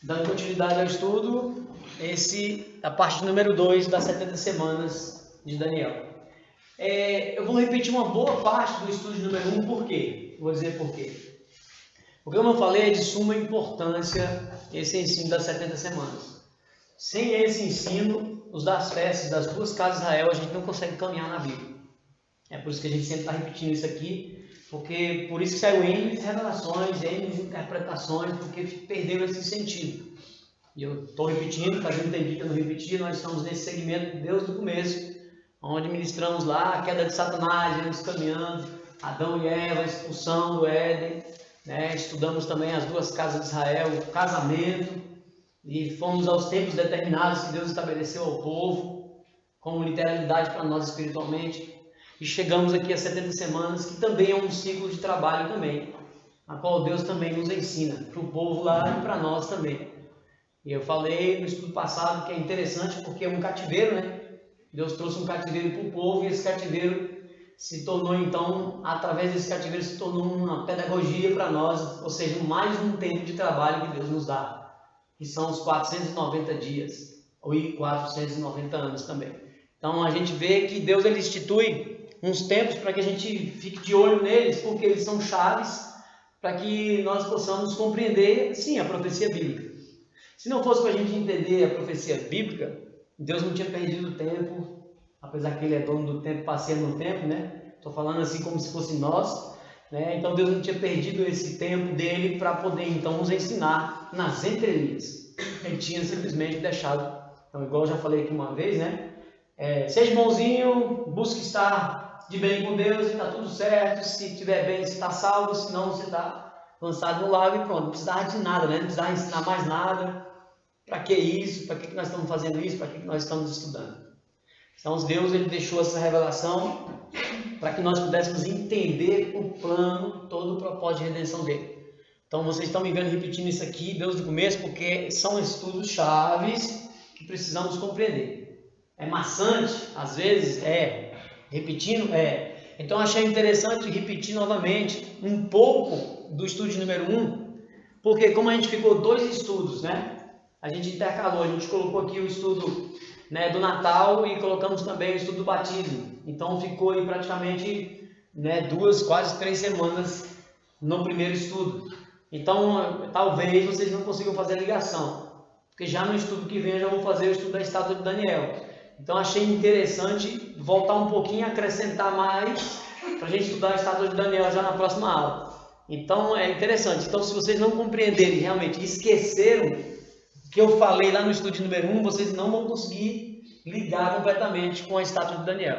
Dando continuidade ao estudo, a parte número 2 das 70 semanas de Daniel. Eu vou repetir uma boa parte do estudo número 1, por quê? Vou dizer por quê. Porque, como eu falei, é de suma importância esse ensino das 70 semanas. Sem esse ensino, os das festas das duas casas de Israel, a gente não consegue caminhar na Bíblia. É por isso que a gente sempre está repetindo isso aqui, porque por isso que saiu N revelações, N interpretações, porque perderam esse sentido. E eu estou repetindo, fazendo tempo que eu não repeti, nós estamos nesse segmento desde o começo, onde ministramos lá a queda de Satanás, vamos caminhando, Adão e Eva, a expulsão do Éden, né? Estudamos também as duas casas de Israel, o casamento, e fomos aos tempos determinados que Deus estabeleceu ao povo, como literalidade para nós espiritualmente. E chegamos aqui a 70 semanas, que também é um ciclo de trabalho também, a qual Deus também nos ensina, para o povo lá e para nós também. E eu falei no estudo passado que é interessante porque é um cativeiro, né? Deus trouxe um cativeiro para o povo e esse cativeiro se tornou então, através desse cativeiro, se tornou uma pedagogia para nós, ou seja, mais um tempo de trabalho que Deus nos dá, que são os 490 dias, ou 490 anos também. Então a gente vê que Deus ele institui uns tempos para que a gente fique de olho neles, porque eles são chaves para que nós possamos compreender, sim, a profecia bíblica. Se não fosse para a gente entender a profecia bíblica, Deus não tinha perdido o tempo, apesar que Ele é dono do tempo, passeia no tempo, né? Estou falando assim como se fosse nós, né? Então Deus não tinha perdido esse tempo dele para poder então nos ensinar nas entrelinhas. Ele tinha simplesmente deixado. Então, igual eu já falei aqui uma vez, né? Seja bonzinho, busque estar de bem com Deus e está tudo certo. Se estiver bem, você está salvo, se não, você está lançado no lago e pronto. Não precisava de nada, né? Não precisava ensinar mais nada. Para que isso? Para que nós estamos fazendo isso? Para que nós estamos estudando? Então, Deus ele deixou essa revelação para que nós pudéssemos entender o plano, todo o propósito de redenção dele. Então, vocês estão me vendo repetindo isso aqui desde o começo, porque são estudos chaves que precisamos compreender. É maçante, às vezes, repetindo, Então, achei interessante repetir novamente um pouco do estudo número 1, porque como a gente ficou 2 estudos, né? A gente intercalou, a gente colocou aqui o estudo, né, do Natal e colocamos também o estudo do batismo. Então, ficou aí praticamente, né, 2, quase 3 semanas no primeiro estudo. Então, talvez vocês não consigam fazer a ligação, porque já no estudo que vem eu já vou fazer o estudo da estátua de Daniel. Então, achei interessante voltar um pouquinho, acrescentar mais, para a gente estudar a estátua de Daniel já na próxima aula. Então, é interessante. Então, se vocês não compreenderem realmente, esqueceram o que eu falei lá no estudo número 1, vocês não vão conseguir ligar completamente com a estátua de Daniel.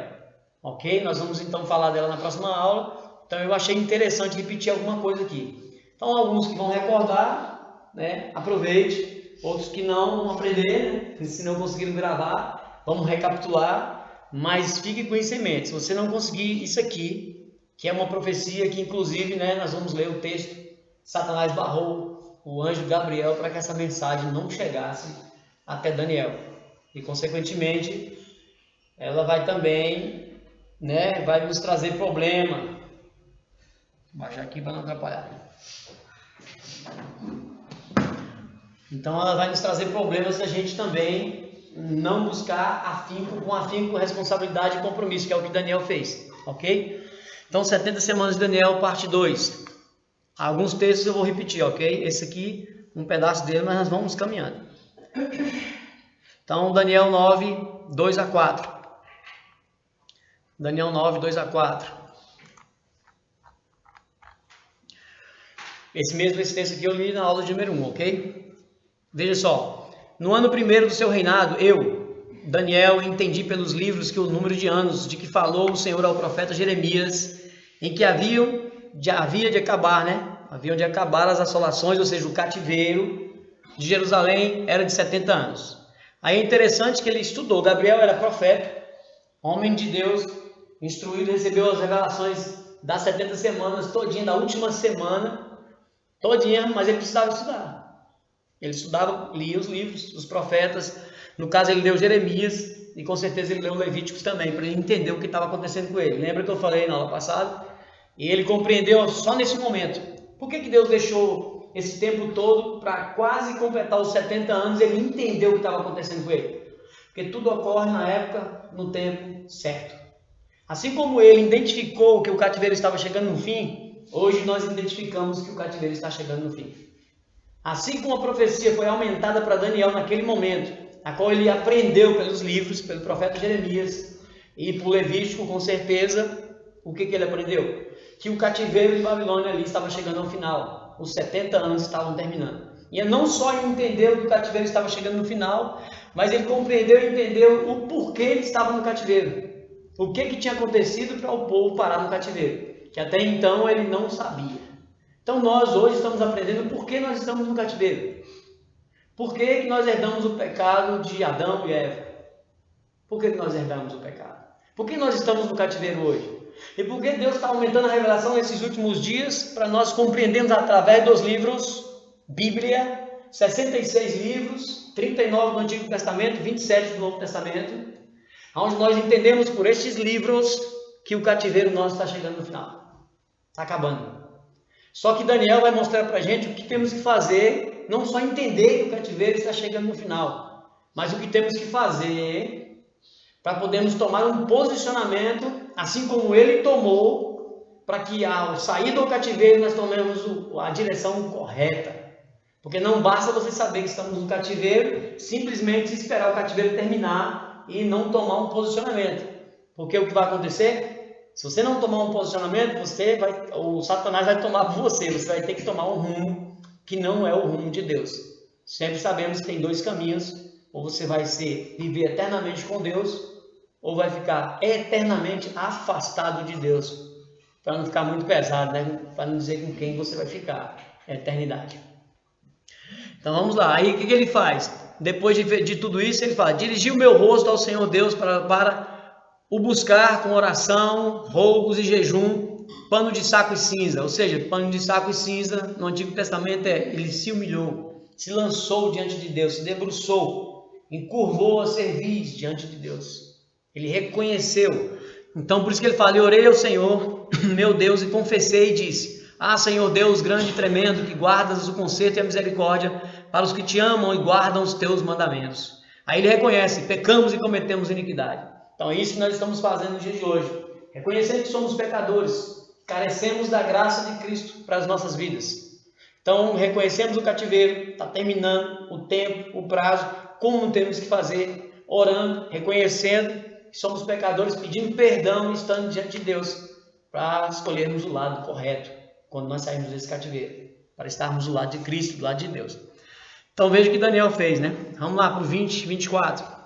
Ok? Nós vamos então falar dela na próxima aula. Então, eu achei interessante repetir alguma coisa aqui. Então, alguns que vão recordar, né? Aproveite. Outros que não vão aprender, né? Se não conseguiram gravar, vamos recapitular, mas fique com isso em mente. Se você não conseguir isso aqui, que é uma profecia que inclusive, né, nós vamos ler o texto, Satanás barrou o anjo Gabriel para que essa mensagem não chegasse até Daniel. E consequentemente, ela vai também, né, vai nos trazer problema. Vou baixar aqui para não atrapalhar. Então ela vai nos trazer problemas se a gente também não buscar afinco, responsabilidade e compromisso, que é o que Daniel fez, ok? Então, 70 semanas de Daniel, parte 2. Alguns textos eu vou repetir, ok? Esse aqui, um pedaço dele, mas nós vamos caminhando. Então, Daniel 9, 2 a 4. Daniel 9, 2 a 4. Esse texto aqui eu li na aula de número 1, ok? Veja só. No ano primeiro do seu reinado, eu, Daniel, entendi pelos livros que o número de anos de que falou o Senhor ao profeta Jeremias, em que havia de acabar, né? Haviam de acabar as assolações, ou seja, o cativeiro de Jerusalém era de 70 anos. Aí é interessante que ele estudou. Gabriel era profeta, homem de Deus, instruído, recebeu as revelações das 70 semanas, todinha, da última semana, todinha, mas ele precisava estudar. Ele estudava, lia os livros, os profetas. No caso, ele leu Jeremias e com certeza ele leu Levíticos também, para ele entender o que estava acontecendo com ele. Lembra que eu falei na aula passada? E ele compreendeu só nesse momento. Por que Deus deixou esse tempo todo para quase completar os 70 anos, ele entendeu o que estava acontecendo com ele. Porque tudo ocorre na época, no tempo certo. Assim como ele identificou que o cativeiro estava chegando no fim, hoje nós identificamos que o cativeiro está chegando no fim. Assim como a profecia foi aumentada para Daniel naquele momento, a qual ele aprendeu pelos livros, pelo profeta Jeremias e por Levítico, com certeza, o que ele aprendeu? Que o cativeiro de Babilônia ali estava chegando ao final, os 70 anos estavam terminando. E não só ele entendeu que o cativeiro estava chegando no final, mas ele compreendeu e entendeu o porquê ele estava no cativeiro. O que tinha acontecido para o povo parar no cativeiro, que até então ele não sabia. Então nós hoje estamos aprendendo por que nós estamos no cativeiro. Por que nós herdamos o pecado de Adão e Eva? Por que nós herdamos o pecado? Por que nós estamos no cativeiro hoje? E por que Deus está aumentando a revelação nesses últimos dias para nós compreendermos através dos livros Bíblia, 66 livros, 39 do Antigo Testamento, 27 do Novo Testamento, onde nós entendemos por estes livros que o cativeiro nosso está chegando no final, está acabando. Só que Daniel vai mostrar para a gente o que temos que fazer, não só entender que o cativeiro está chegando no final, mas o que temos que fazer para podermos tomar um posicionamento, assim como ele tomou, para que ao sair do cativeiro nós tomemos a direção correta. Porque não basta você saber que estamos no cativeiro, simplesmente esperar o cativeiro terminar e não tomar um posicionamento. Porque o que vai acontecer? Se você não tomar um posicionamento, o Satanás vai tomar por você. Você vai ter que tomar um rumo que não é o rumo de Deus. Sempre sabemos que tem dois caminhos. Ou você vai viver eternamente com Deus, ou vai ficar eternamente afastado de Deus. Para não ficar muito pesado, né? Para não dizer com quem você vai ficar. É eternidade. Então vamos lá. Aí o que ele faz? Depois de tudo isso, ele fala: dirigi o meu rosto ao Senhor Deus para o buscar com oração, rogos e jejum, pano de saco e cinza. Ou seja, pano de saco e cinza no Antigo Testamento ele se humilhou, se lançou diante de Deus, se debruçou, encurvou a cerviz diante de Deus. Ele reconheceu. Então por isso que ele fala: eu orei ao Senhor, meu Deus, e confessei e disse: ah, Senhor Deus grande e tremendo, que guardas o conserto e a misericórdia para os que te amam e guardam os teus mandamentos. Aí ele reconhece: pecamos e cometemos iniquidade. Então é isso que nós estamos fazendo no dia de hoje. Reconhecendo que somos pecadores, carecemos da graça de Cristo para as nossas vidas. Então reconhecemos o cativeiro, está terminando o tempo, o prazo, como temos que fazer, orando, reconhecendo que somos pecadores, pedindo perdão e estando diante de Deus para escolhermos o lado correto quando nós saímos desse cativeiro, para estarmos do lado de Cristo, do lado de Deus. Então veja o que Daniel fez, né? Vamos lá para o 20, 24.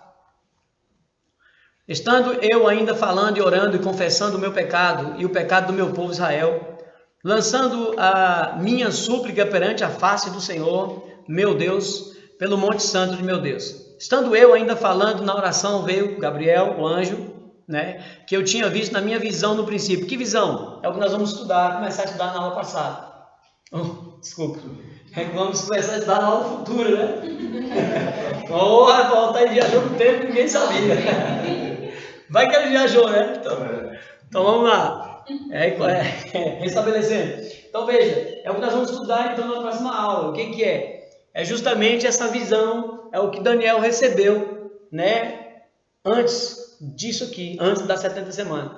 Estando eu ainda falando e orando e confessando o meu pecado e o pecado do meu povo Israel, lançando a minha súplica perante a face do Senhor, meu Deus, pelo monte santo de meu Deus. Estando eu ainda falando na oração, veio Gabriel, o anjo, né, que eu tinha visto na minha visão no princípio. Que visão? É o que nós vamos começar a estudar na aula passada. Desculpa. É que vamos começar a estudar na aula futura, né? O Rafael está viajou no tempo e ninguém sabia. Vai que ele viajou, né? Então vamos lá. Restabelecendo. Então veja, é o que nós vamos estudar então na próxima aula. O que é? É justamente essa visão, é o que Daniel recebeu, né? Antes disso aqui, antes das 70 semanas.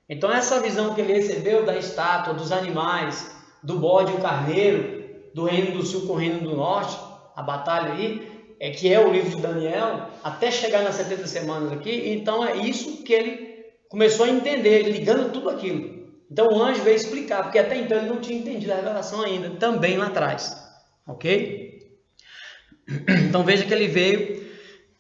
Então essa visão que ele recebeu da estátua, dos animais, do bode e o carneiro, do reino do sul com o reino do norte, a batalha aí, que é o livro de Daniel, até chegar nas 70 semanas aqui. Então é isso que ele começou a entender, ligando tudo aquilo. Então o anjo veio explicar, porque até então ele não tinha entendido a revelação ainda, também lá atrás, ok? Então veja que ele veio,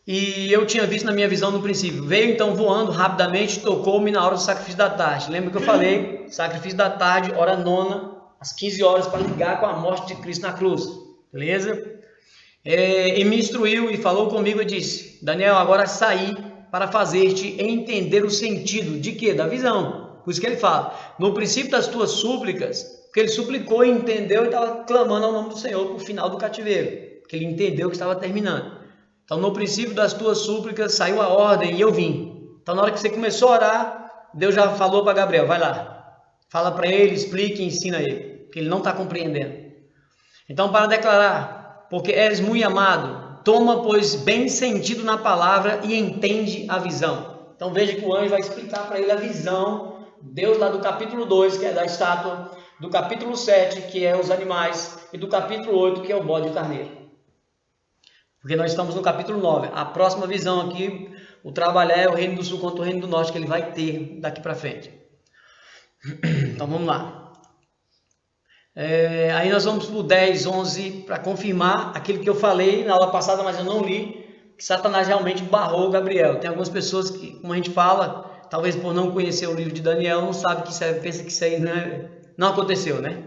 e eu tinha visto na minha visão no princípio. Veio então voando rapidamente, tocou-me na hora do sacrifício da tarde. Lembra que eu falei? Sacrifício da tarde, hora nona, às 15 horas, para ligar com a morte de Cristo na cruz. Beleza? E me instruiu e falou comigo e disse: Daniel, agora saí para fazer-te entender o sentido de quê? Da visão. Por isso que ele fala: no princípio das tuas súplicas, porque ele suplicou e entendeu e estava clamando ao nome do Senhor para o final do cativeiro, porque ele entendeu que estava terminando. Então, no princípio das tuas súplicas saiu a ordem e eu vim. Então, na hora que você começou a orar, Deus já falou para Gabriel: vai lá, fala para ele, explique e ensina ele, que ele não está compreendendo. Então, para declarar, porque és muito amado, toma, pois, bem sentido na palavra e entende a visão. Então, veja que o anjo vai explicar para ele a visão, Deus lá do capítulo 2, que é da estátua, do capítulo 7, que é os animais, e do capítulo 8, que é o bode e o carneiro. Porque nós estamos no capítulo 9. A próxima visão aqui, o trabalhar é o reino do sul contra o reino do norte, que ele vai ter daqui para frente. Então, vamos lá. Aí nós vamos para o 10, 11, para confirmar aquilo que eu falei na aula passada, mas eu não li, que Satanás realmente barrou Gabriel. Tem algumas pessoas que, como a gente fala, talvez por não conhecer o livro de Daniel, não sabe que isso é, pensa que isso aí não aconteceu, né?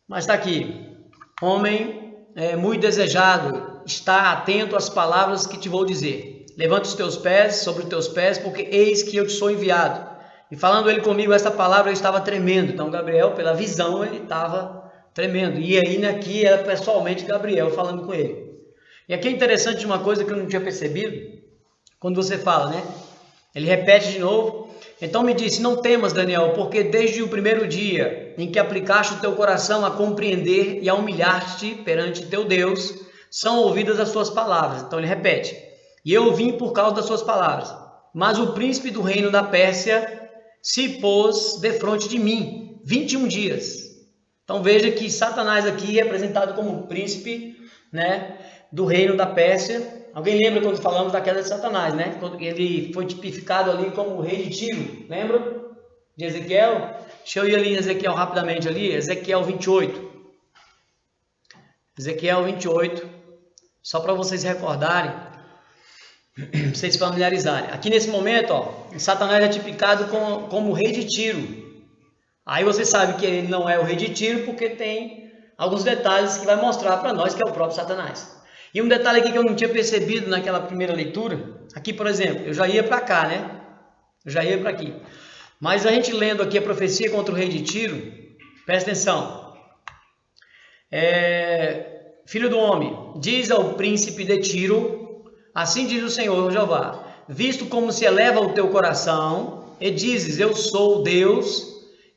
Mas está aqui. Homem muito desejado, está atento às palavras que te vou dizer. Levanta os teus pés sobre os teus pés, porque eis que eu te sou enviado. E falando ele comigo essa palavra, eu estava tremendo. Então Gabriel, pela visão, ele estava tremendo. E aí aqui era pessoalmente Gabriel falando com ele. E aqui é interessante uma coisa que eu não tinha percebido. Quando você fala, né? Ele repete de novo. Então me disse, não temas, Daniel, porque desde o primeiro dia em que aplicaste o teu coração a compreender e a humilhar-te perante teu Deus, são ouvidas as suas palavras. Então ele repete. E eu vim por causa das suas palavras. Mas o príncipe do reino da Pérsia se pôs defronte de mim 21 dias. Então veja que Satanás aqui é representado como príncipe, né, do reino da Pérsia. Alguém lembra quando falamos da queda de Satanás, né? Quando ele foi tipificado ali como o rei de Tiro. Lembra de Ezequiel? Deixa eu ir ali em Ezequiel rapidamente ali. Ezequiel 28. Ezequiel 28. Só para vocês recordarem. Vocês familiarizarem. Aqui nesse momento, ó, Satanás é tipicado como o rei de Tiro. Aí você sabe que ele não é o rei de Tiro porque tem alguns detalhes que vai mostrar para nós que é o próprio Satanás. E um detalhe aqui que eu não tinha percebido naquela primeira leitura, aqui por exemplo, eu já ia para cá, né? Eu já ia para aqui. Mas a gente lendo aqui a profecia contra o rei de Tiro, presta atenção. Filho do homem, diz ao príncipe de Tiro, assim diz o Senhor Jeová, visto como se eleva o teu coração, e dizes, eu sou Deus,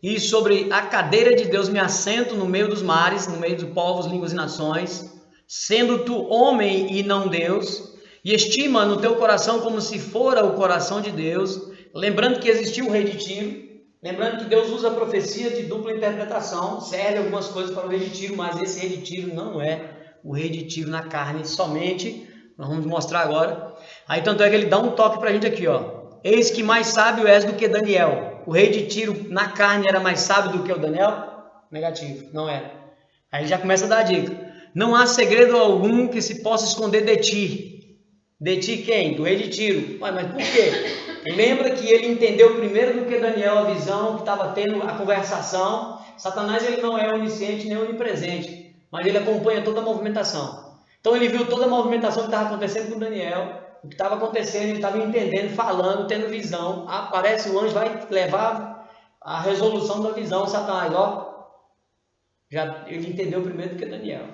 e sobre a cadeira de Deus me assento no meio dos mares, no meio dos povos, línguas e nações, sendo tu homem e não Deus, e estima no teu coração como se fora o coração de Deus, lembrando que existiu o rei de Tiro, lembrando que Deus usa a profecia de dupla interpretação, serve algumas coisas para o rei de Tiro, mas esse rei de Tiro não é o rei de Tiro na carne somente. Nós vamos mostrar agora. Aí tanto é que ele dá um toque para a gente aqui, ó. Eis que mais sábio és do que Daniel. O rei de Tiro na carne era mais sábio do que o Daniel? Negativo, não era. Aí ele já começa a dar a dica. Não há segredo algum que se possa esconder de ti. De ti quem? Do rei de Tiro. Mas por quê? Lembra que ele entendeu primeiro do que Daniel a visão, que estava tendo a conversação. Satanás ele não é onisciente nem onipresente, mas ele acompanha toda a movimentação. Então ele viu toda a movimentação que estava acontecendo com Daniel, o que estava acontecendo, ele estava entendendo, falando, tendo visão. Aparece o anjo, vai levar a resolução da visão, Satanás, ó. Ele entendeu primeiro do que Daniel.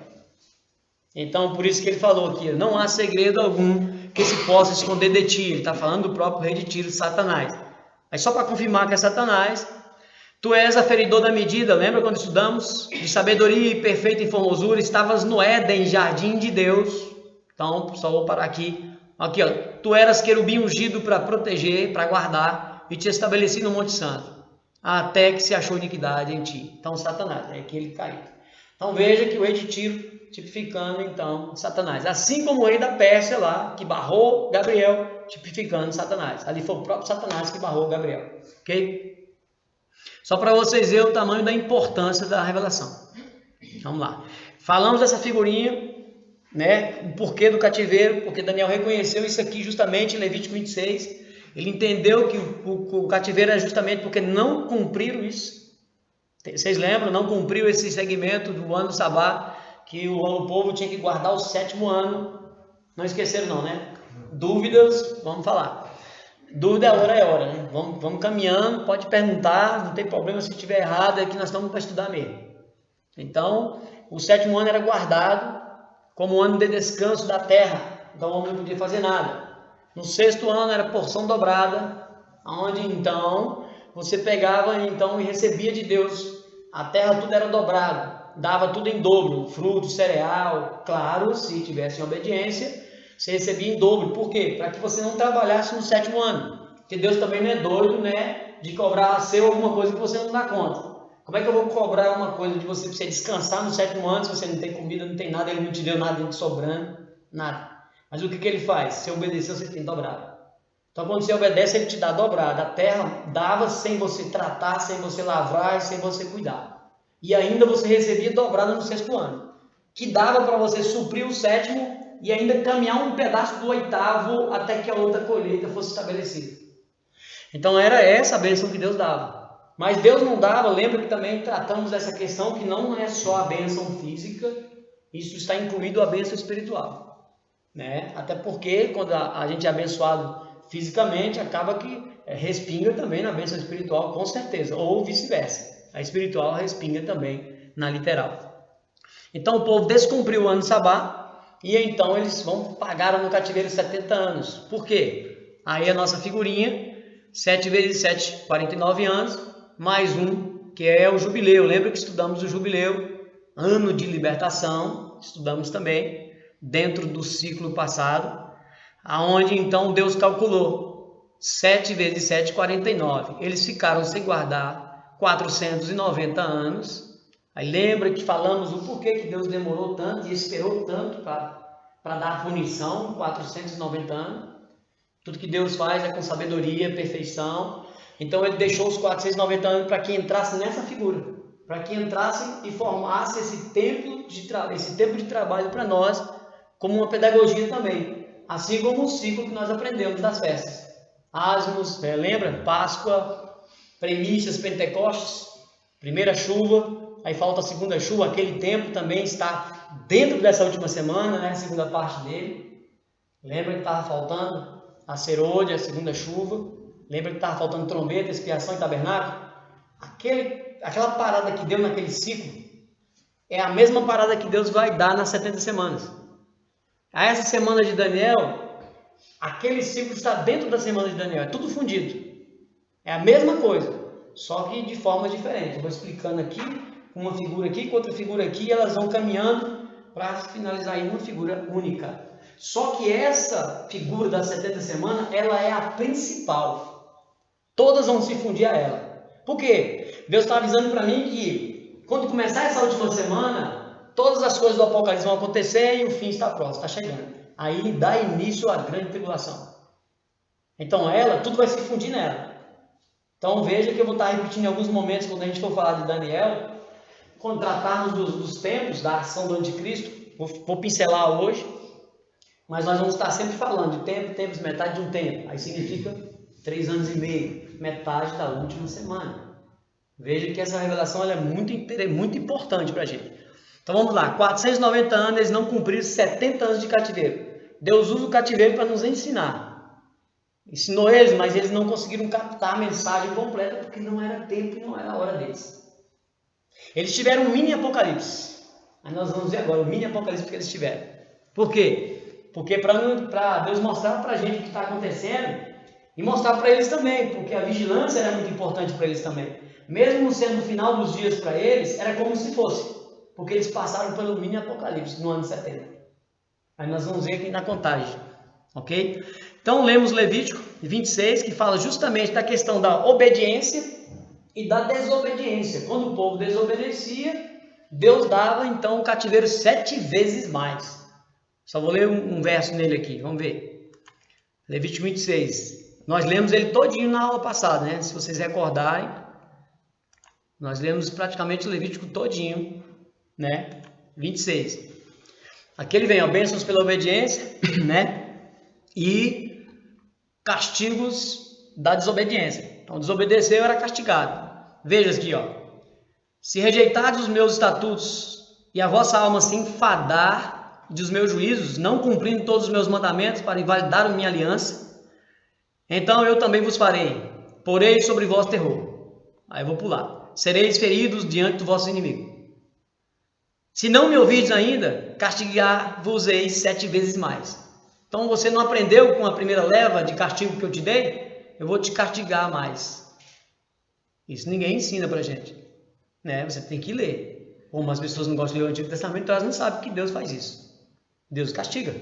Então por isso que ele falou aqui, não há segredo algum que se possa esconder de ti. Ele está falando do próprio rei de Tiro, Satanás. Mas só para confirmar que é Satanás, tu és aferidor da medida, lembra quando estudamos? De sabedoria e perfeita em formosura, estavas no Éden, jardim de Deus. Então, só vou parar aqui. Aqui, ó. Tu eras querubim ungido para proteger, para guardar, e te estabeleci no Monte Santo, até que se achou iniquidade em ti. Então, Satanás, é aquele caído. Então, veja que o rei de Tiro, tipificando, então, Satanás. Assim como o rei da Pérsia lá, que barrou Gabriel, tipificando Satanás. Ali foi o próprio Satanás que barrou Gabriel. Ok? Só para vocês verem o tamanho da importância da revelação. Vamos lá. Falamos dessa figurinha, né? O porquê do cativeiro, porque Daniel reconheceu isso aqui justamente em Levítico 26. Ele entendeu que o cativeiro é justamente porque não cumpriram isso. Vocês lembram? Não cumpriu esse segmento do ano do Sabá, que o povo tinha que guardar o 7º ano. Não esqueceram não, né? Dúvidas? Vamos falar. Dúvida é hora, né? Vamos caminhando, pode perguntar, não tem problema se estiver errado, é que nós estamos para estudar mesmo. Então, o 7º ano era guardado como um ano de descanso da terra, então o homem não podia fazer nada. No 6º ano era porção dobrada, onde então você pegava então e recebia de Deus, a terra tudo era dobrado. dava tudo em dobro, fruto, cereal, claro, se tivesse em obediência, você recebia em dobro. Por quê? Para que você não trabalhasse no 7º ano. Porque Deus também não é doido, né, de cobrar seu alguma coisa que você não dá conta. Como é que eu vou cobrar uma coisa de você para você descansar no 7º ano se você não tem comida, não tem nada, ele não te deu nada de sobrando, nada. Mas o que ele faz? Se obedecer, você tem dobrado. Então quando você obedece, ele te dá dobrado. A terra dava sem você tratar, sem você lavrar, sem você cuidar. E ainda você recebia dobrado no 6º ano. Que dava para você suprir o 7º e ainda caminhar um pedaço do 8º até que a outra colheita fosse estabelecida. Então era essa a bênção que Deus dava. Mas Deus não dava, lembra que também tratamos dessa questão que não é só a bênção física, isso está incluído a bênção espiritual, né? Até porque quando a gente é abençoado fisicamente, acaba que respinga também na bênção espiritual, com certeza, ou vice-versa. A espiritual respinga também na literal. Então o povo descumpriu o ano de Sabá, e então eles pagaram no cativeiro 70 anos. Por quê? Aí a nossa figurinha, 7 vezes 7, 49 anos, mais um, que é o jubileu. Lembra que estudamos o jubileu, ano de libertação, estudamos também, dentro do ciclo passado, aonde então Deus calculou 7 vezes 7, 49. Eles ficaram sem guardar 490 anos. Aí lembra que falamos o porquê que Deus demorou tanto e esperou tanto para dar a punição, 490 anos. Tudo que Deus faz é com sabedoria, perfeição. Então ele deixou os 490 anos para que entrasse nessa figura, para que entrasse e formasse esse tempo de trabalho para nós, como uma pedagogia também, assim como o ciclo que nós aprendemos das festas. Asmos, lembra? Páscoa, primícias, Pentecostes, primeira chuva, aí falta a segunda chuva, aquele tempo também está dentro dessa última semana, né? A segunda parte dele. Lembra que estava faltando a serôdia, a segunda chuva? Lembra que estava faltando trombeta, expiação e tabernáculo? Aquela parada que deu naquele ciclo é a mesma parada que Deus vai dar nas 70 semanas. A essa semana de Daniel, aquele ciclo está dentro da semana de Daniel, é tudo fundido. É a mesma coisa, só que de forma diferente. Eu vou explicando aqui, com uma figura aqui, com outra figura aqui, e elas vão caminhando para finalizar em uma figura única. Só que essa figura das 70 semanas, ela é a principal. Todas vão se fundir a ela. Por quê? Deus está avisando para mim que quando começar essa última semana, todas as coisas do Apocalipse vão acontecer e o fim está próximo, está chegando. Aí dá início à grande tribulação. Então tudo vai se fundir nela. Então veja que eu vou estar repetindo em alguns momentos, quando a gente for falar de Daniel, quando tratarmos dos tempos, da ação do anticristo, vou pincelar hoje, mas nós vamos estar sempre falando de tempo, tempos, metade de um tempo. Aí significa 3 anos e meio, metade da última semana. Veja que essa revelação ela é muito importante para a gente. Então vamos lá, 490 anos eles não cumpriram 70 anos de cativeiro. Deus usa o cativeiro para nos ensinar. Ensinou eles, mas eles não conseguiram captar a mensagem completa porque não era tempo e não era a hora deles. Eles tiveram um mini apocalipse. Aí nós vamos ver agora o mini apocalipse que eles tiveram. Por quê? Porque para Deus mostrar para a gente o que está acontecendo e mostrar para eles também, porque a vigilância era muito importante para eles também. Mesmo sendo o final dos dias para eles, era como se fosse, porque eles passaram pelo mini apocalipse no ano 70. Aí nós vamos ver aqui na contagem, ok? Então lemos Levítico 26, que fala justamente da questão da obediência e da desobediência. Quando o povo desobedecia, Deus dava então o cativeiro 7 vezes mais. Só vou ler um verso nele aqui, vamos ver. Levítico 26. Nós lemos ele todinho na aula passada, né? Se vocês recordarem, nós lemos praticamente o Levítico todinho, né? 26. Aqui ele vem, ó, bênçãos pela obediência, né? E castigos da desobediência. Então, desobedeceu era castigado. Veja aqui, ó. Se rejeitardes os meus estatutos e a vossa alma se enfadar dos meus juízos, não cumprindo todos os meus mandamentos para invalidar a minha aliança, então eu também vos farei, porei sobre vós terror. Aí eu vou pular. Sereis feridos diante do vosso inimigo. Se não me ouvirdes ainda, castigar-vos-eis 7 vezes mais. Então você não aprendeu com a primeira leva de castigo que eu te dei? Eu vou te castigar mais. Isso ninguém ensina pra gente, né? Você tem que ler. Como as pessoas não gostam de ler o Antigo Testamento, então elas não sabem que Deus faz isso. Deus castiga.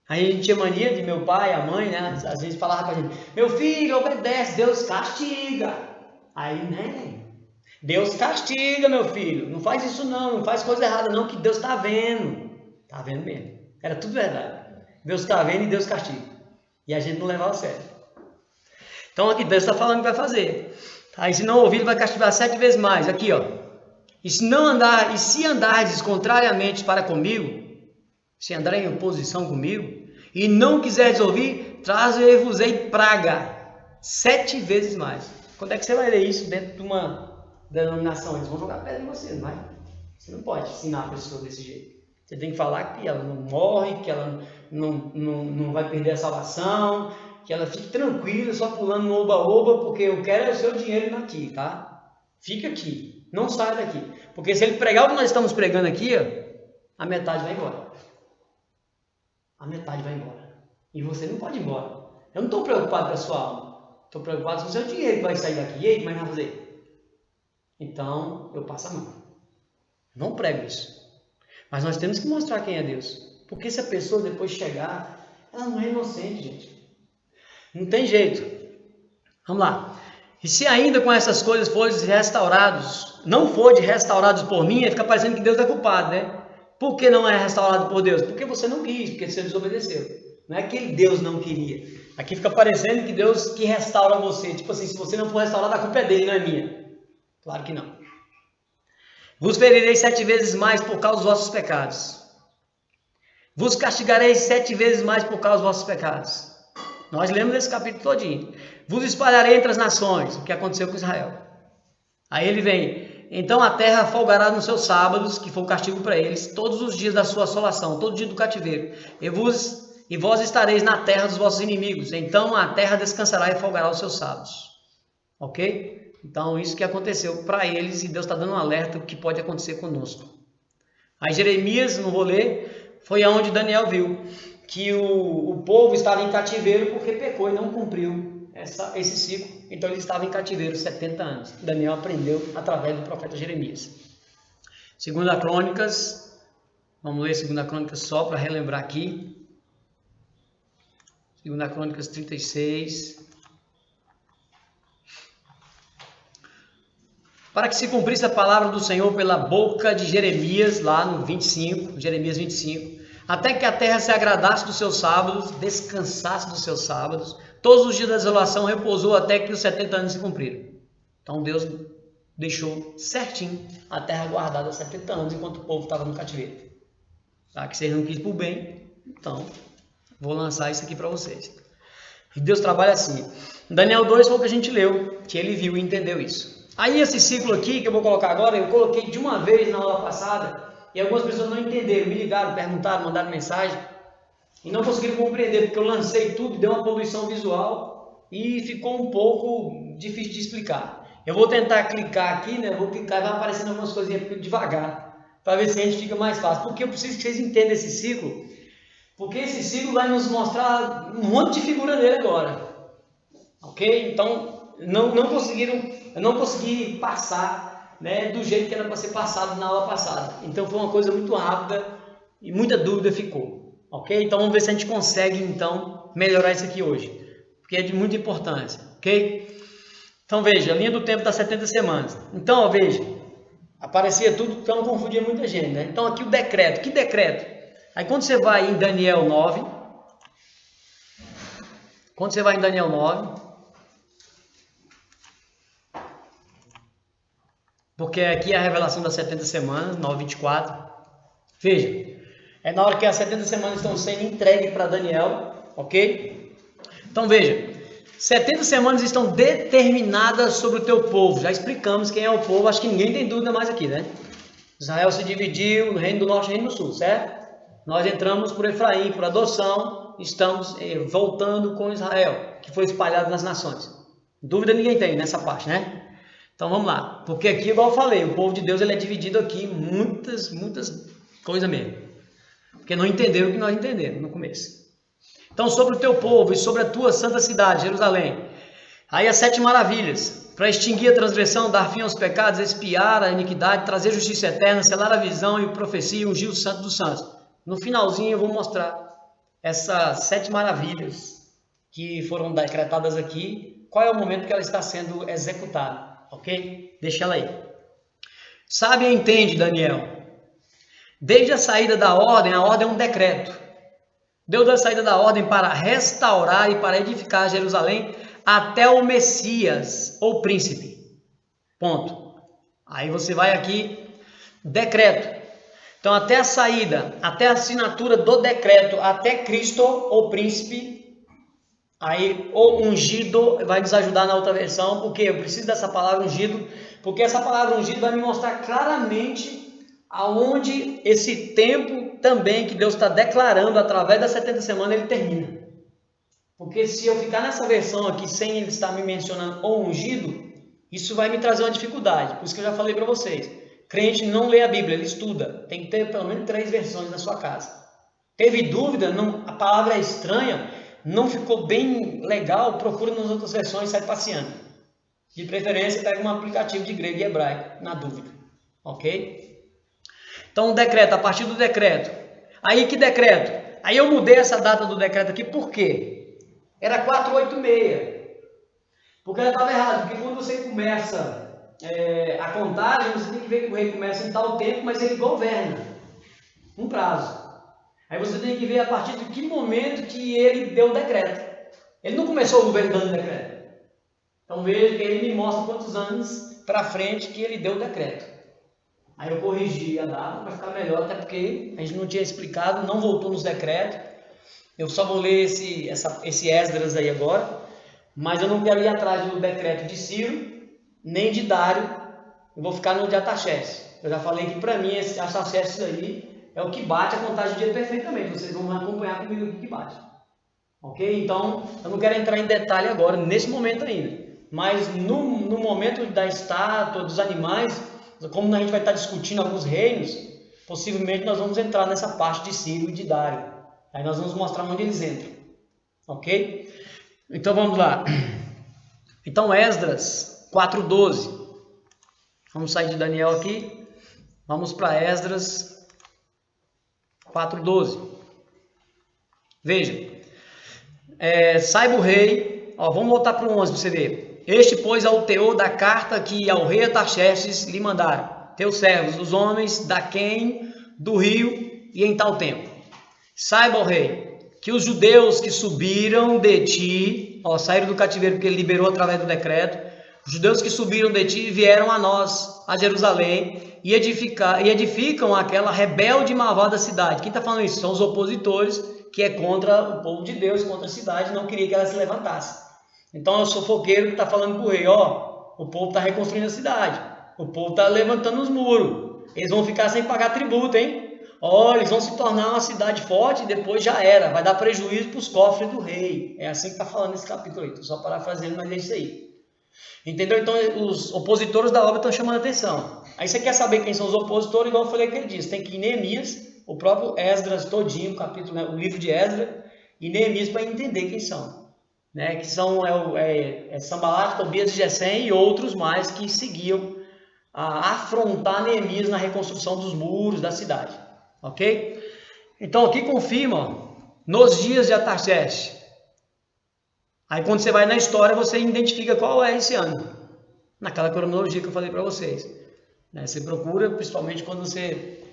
Aí a gente tinha mania de meu pai, a mãe, né? Às vezes falava pra gente, meu filho, obedece, Deus castiga. Aí, né? Deus castiga, meu filho. Não faz isso não, não faz coisa errada não, que Deus está vendo. Está vendo mesmo. Era tudo verdade. Deus está vendo e Deus castiga. E a gente não levava a sério. Então aqui Deus está falando que vai fazer. Aí se não ouvir, ele vai castigar 7 vezes mais. Aqui, ó. E se andares contrariamente para comigo, se andar em oposição comigo, e não quiseres ouvir, trazer-vos-ei praga 7 vezes mais. Quando é que você vai ler isso dentro de uma denominação? Eles vão jogar pedra em você, não vai? Você não pode ensinar a pessoa desse jeito. Você tem que falar que ela não morre, que ela não vai perder a salvação, que ela fique tranquila, só pulando no oba-oba, porque eu quero é o seu dinheiro aqui, tá? Fica aqui, não saia daqui. Porque se ele pregar o que nós estamos pregando aqui, ó, a metade vai embora. A metade vai embora. E você não pode ir embora. Eu não estou preocupado com a sua alma. Estou preocupado com o seu dinheiro que vai sair daqui. E aí, como é que vai fazer? Então, eu passo a mão. Não prego isso. Mas nós temos que mostrar quem é Deus. Porque se a pessoa depois chegar, ela não é inocente, gente. Não tem jeito. Vamos lá. E se ainda com essas coisas fores restaurados, não forem restaurados por mim, fica parecendo que Deus é culpado, né? Por que não é restaurado por Deus? Porque você não quis, porque você desobedeceu. Não é que Deus não queria. Aqui fica parecendo que Deus que restaura você. Tipo assim, se você não for restaurado, a culpa é dele, não é minha. Claro que não. Vos ferirei 7 vezes mais por causa dos vossos pecados. Vos castigarei 7 vezes mais por causa dos vossos pecados. Nós lemos esse capítulo todinho. Vos espalharei entre as nações, o que aconteceu com Israel. Aí ele vem, então a terra folgará nos seus sábados, que foi o castigo para eles, todos os dias da sua assolação, todo dia do cativeiro. E vós estareis na terra dos vossos inimigos, então a terra descansará e folgará os seus sábados. Ok? Então isso que aconteceu para eles, e Deus está dando um alerta do que pode acontecer conosco. Aí Jeremias, não vou ler, foi aonde Daniel viu que o povo estava em cativeiro porque pecou e não cumpriu esse ciclo. Então ele estava em cativeiro 70 anos. Daniel aprendeu através do profeta Jeremias. 2 Crônicas, vamos ler 2 Crônicas só para relembrar aqui. 2 Crônicas 36. Para que se cumprisse a palavra do Senhor pela boca de Jeremias, lá no 25, Jeremias 25, até que a terra se agradasse dos seus sábados, descansasse dos seus sábados, todos os dias da desolação repousou até que os 70 anos se cumpriram. Então Deus deixou certinho a terra guardada 70 anos, enquanto o povo estava no cativeiro. Tá? Que vocês não quis por bem, então vou lançar isso aqui para vocês. E Deus trabalha assim. Daniel 2 foi o que a gente leu, que ele viu e entendeu isso. Aí esse ciclo aqui que eu vou colocar agora, eu coloquei de uma vez na aula passada, e algumas pessoas não entenderam, me ligaram, perguntaram, mandaram mensagem, e não conseguiram compreender, porque eu lancei tudo, deu uma poluição visual, e ficou um pouco difícil de explicar. Eu vou tentar clicar aqui, né? Vou clicar e vai aparecendo algumas coisinhas devagar, para ver se a gente fica mais fácil, porque eu preciso que vocês entendam esse ciclo, porque esse ciclo vai nos mostrar um monte de figura dele agora, ok? Então, eu não consegui passar, né, do jeito que era para ser passado na aula passada. Então foi uma coisa muito rápida e muita dúvida ficou, ok? Então vamos ver se a gente consegue então melhorar isso aqui hoje, porque é de muita importância, ok? Então veja, a linha do tempo das 70 semanas. Então, ó, veja, aparecia tudo, então confundia muita gente, né? Então aqui o decreto, que decreto? Aí quando você vai em Daniel 9, porque aqui é a revelação das 70 semanas, 9:24. Veja, é na hora que as 70 semanas estão sendo entregues para Daniel, ok? Então veja, 70 semanas estão determinadas sobre o teu povo. Já explicamos quem é o povo, acho que ninguém tem dúvida mais aqui, né? Israel se dividiu no reino do norte e reino do sul, certo? Nós entramos por Efraim, por adoção, estamos voltando com Israel, que foi espalhado nas nações. Dúvida ninguém tem nessa parte, né? Então vamos lá, porque aqui, igual eu falei, o povo de Deus ele é dividido aqui em muitas coisas mesmo. Porque não entenderam o que nós entendemos no começo. Então sobre o teu povo e sobre a tua santa cidade, Jerusalém. Aí as 7 maravilhas. para extinguir a transgressão, dar fim aos pecados, expiar a iniquidade, trazer justiça eterna, selar a visão e profecia, ungir o santo dos santos. No finalzinho eu vou mostrar essas 7 maravilhas que foram decretadas aqui, qual é o momento que ela está sendo executada, ok? Deixa ela aí. Sabe e entende, Daniel. Desde a saída da ordem, a ordem é um decreto. Deus deu a saída da ordem para restaurar e para edificar Jerusalém até o Messias ou príncipe. Ponto. Aí você vai aqui, decreto. Então, até a saída, até a assinatura do decreto, até Cristo ou príncipe, aí o ungido vai nos ajudar na outra versão, porque eu preciso dessa palavra ungido, porque essa palavra ungido vai me mostrar claramente aonde esse tempo também que Deus está declarando através das 70 semanas, ele termina. Porque se eu ficar nessa versão aqui sem ele estar me mencionando o ungido, isso vai me trazer uma dificuldade. Por isso que eu já falei para vocês. Crente não lê a Bíblia, ele estuda. Tem que ter pelo menos 3 versões na sua casa. Teve dúvida, não, a palavra é estranha, não ficou bem legal, procura nas outras versões e sai passeando. De preferência, pega um aplicativo de grego e hebraico, na dúvida. Ok? Então, o decreto, a partir do decreto. Aí, que decreto? Aí eu mudei essa data do decreto aqui, por quê? Era 486. Porque ela estava errada. Porque quando você começa a contagem, você tem que ver que o rei começa em tal tempo, mas ele governa. Um prazo. Aí você tem que ver a partir de que momento que ele deu o decreto. Ele não começou o governo dando decreto. Então veja que ele me mostra quantos anos para frente que ele deu o decreto. Aí eu corrigi a data para ficar melhor, até porque a gente não tinha explicado, não voltou nos decretos. Eu só vou ler esse Esdras aí agora, mas eu não quero ir atrás do decreto de Ciro, nem de Dário, eu vou ficar no de Artaxerxes. Eu já falei que para mim esse Artaxerxes aí é o que bate a contagem de dia perfeitamente, vocês vão acompanhar comigo aqui que bate. Ok? Então, eu não quero entrar em detalhe agora, nesse momento ainda, mas no momento da estátua, dos animais, como a gente vai estar discutindo alguns reinos, possivelmente nós vamos entrar nessa parte de Ciro e de Dário. Aí nós vamos mostrar onde eles entram. Ok? Então vamos lá. Então Esdras 4:12. Vamos sair de Daniel aqui. Vamos para Esdras 4:12. Veja. Saiba o rei. Ó, vamos voltar para o 11 para você ver. Este, pois, é o teor da carta que ao rei Artaxerxes lhe mandaram. Teus servos, os homens da Quém, do rio e em tal tempo. Saiba, ó rei, que os judeus que subiram de ti, saíram do cativeiro porque ele liberou através do decreto, os judeus que subiram de ti vieram a nós, a Jerusalém, e edificam aquela rebelde e malvada cidade. Quem está falando isso? São os opositores, que é contra o povo de Deus, contra a cidade, não queria que ela se levantasse. Então é o fofoqueiro que está falando para o rei, o povo está reconstruindo a cidade, o povo está levantando os muros, eles vão ficar sem pagar tributo, hein? Eles vão se tornar uma cidade forte e depois já era. Vai dar prejuízo para os cofres do rei. É assim que está falando esse capítulo aí. Estou só parafraseando, mas é isso aí. Entendeu? Então, os opositores da obra estão chamando a atenção. Aí você quer saber quem são os opositores, igual eu falei aquele dia. Você tem que ir em Neemias, o próprio Esdras todinho, o capítulo, né, o livro de Esdras, e Neemias para entender quem são. Né? Que são Sanbalat, Tobias e Gesem e outros mais que seguiam a afrontar Neemias na reconstrução dos muros da cidade. Ok? Então aqui confirma, nos dias de Artaxerxes. Aí quando você vai na história, você identifica qual é esse ano. Naquela cronologia que eu falei para vocês. Né? Você procura, principalmente quando você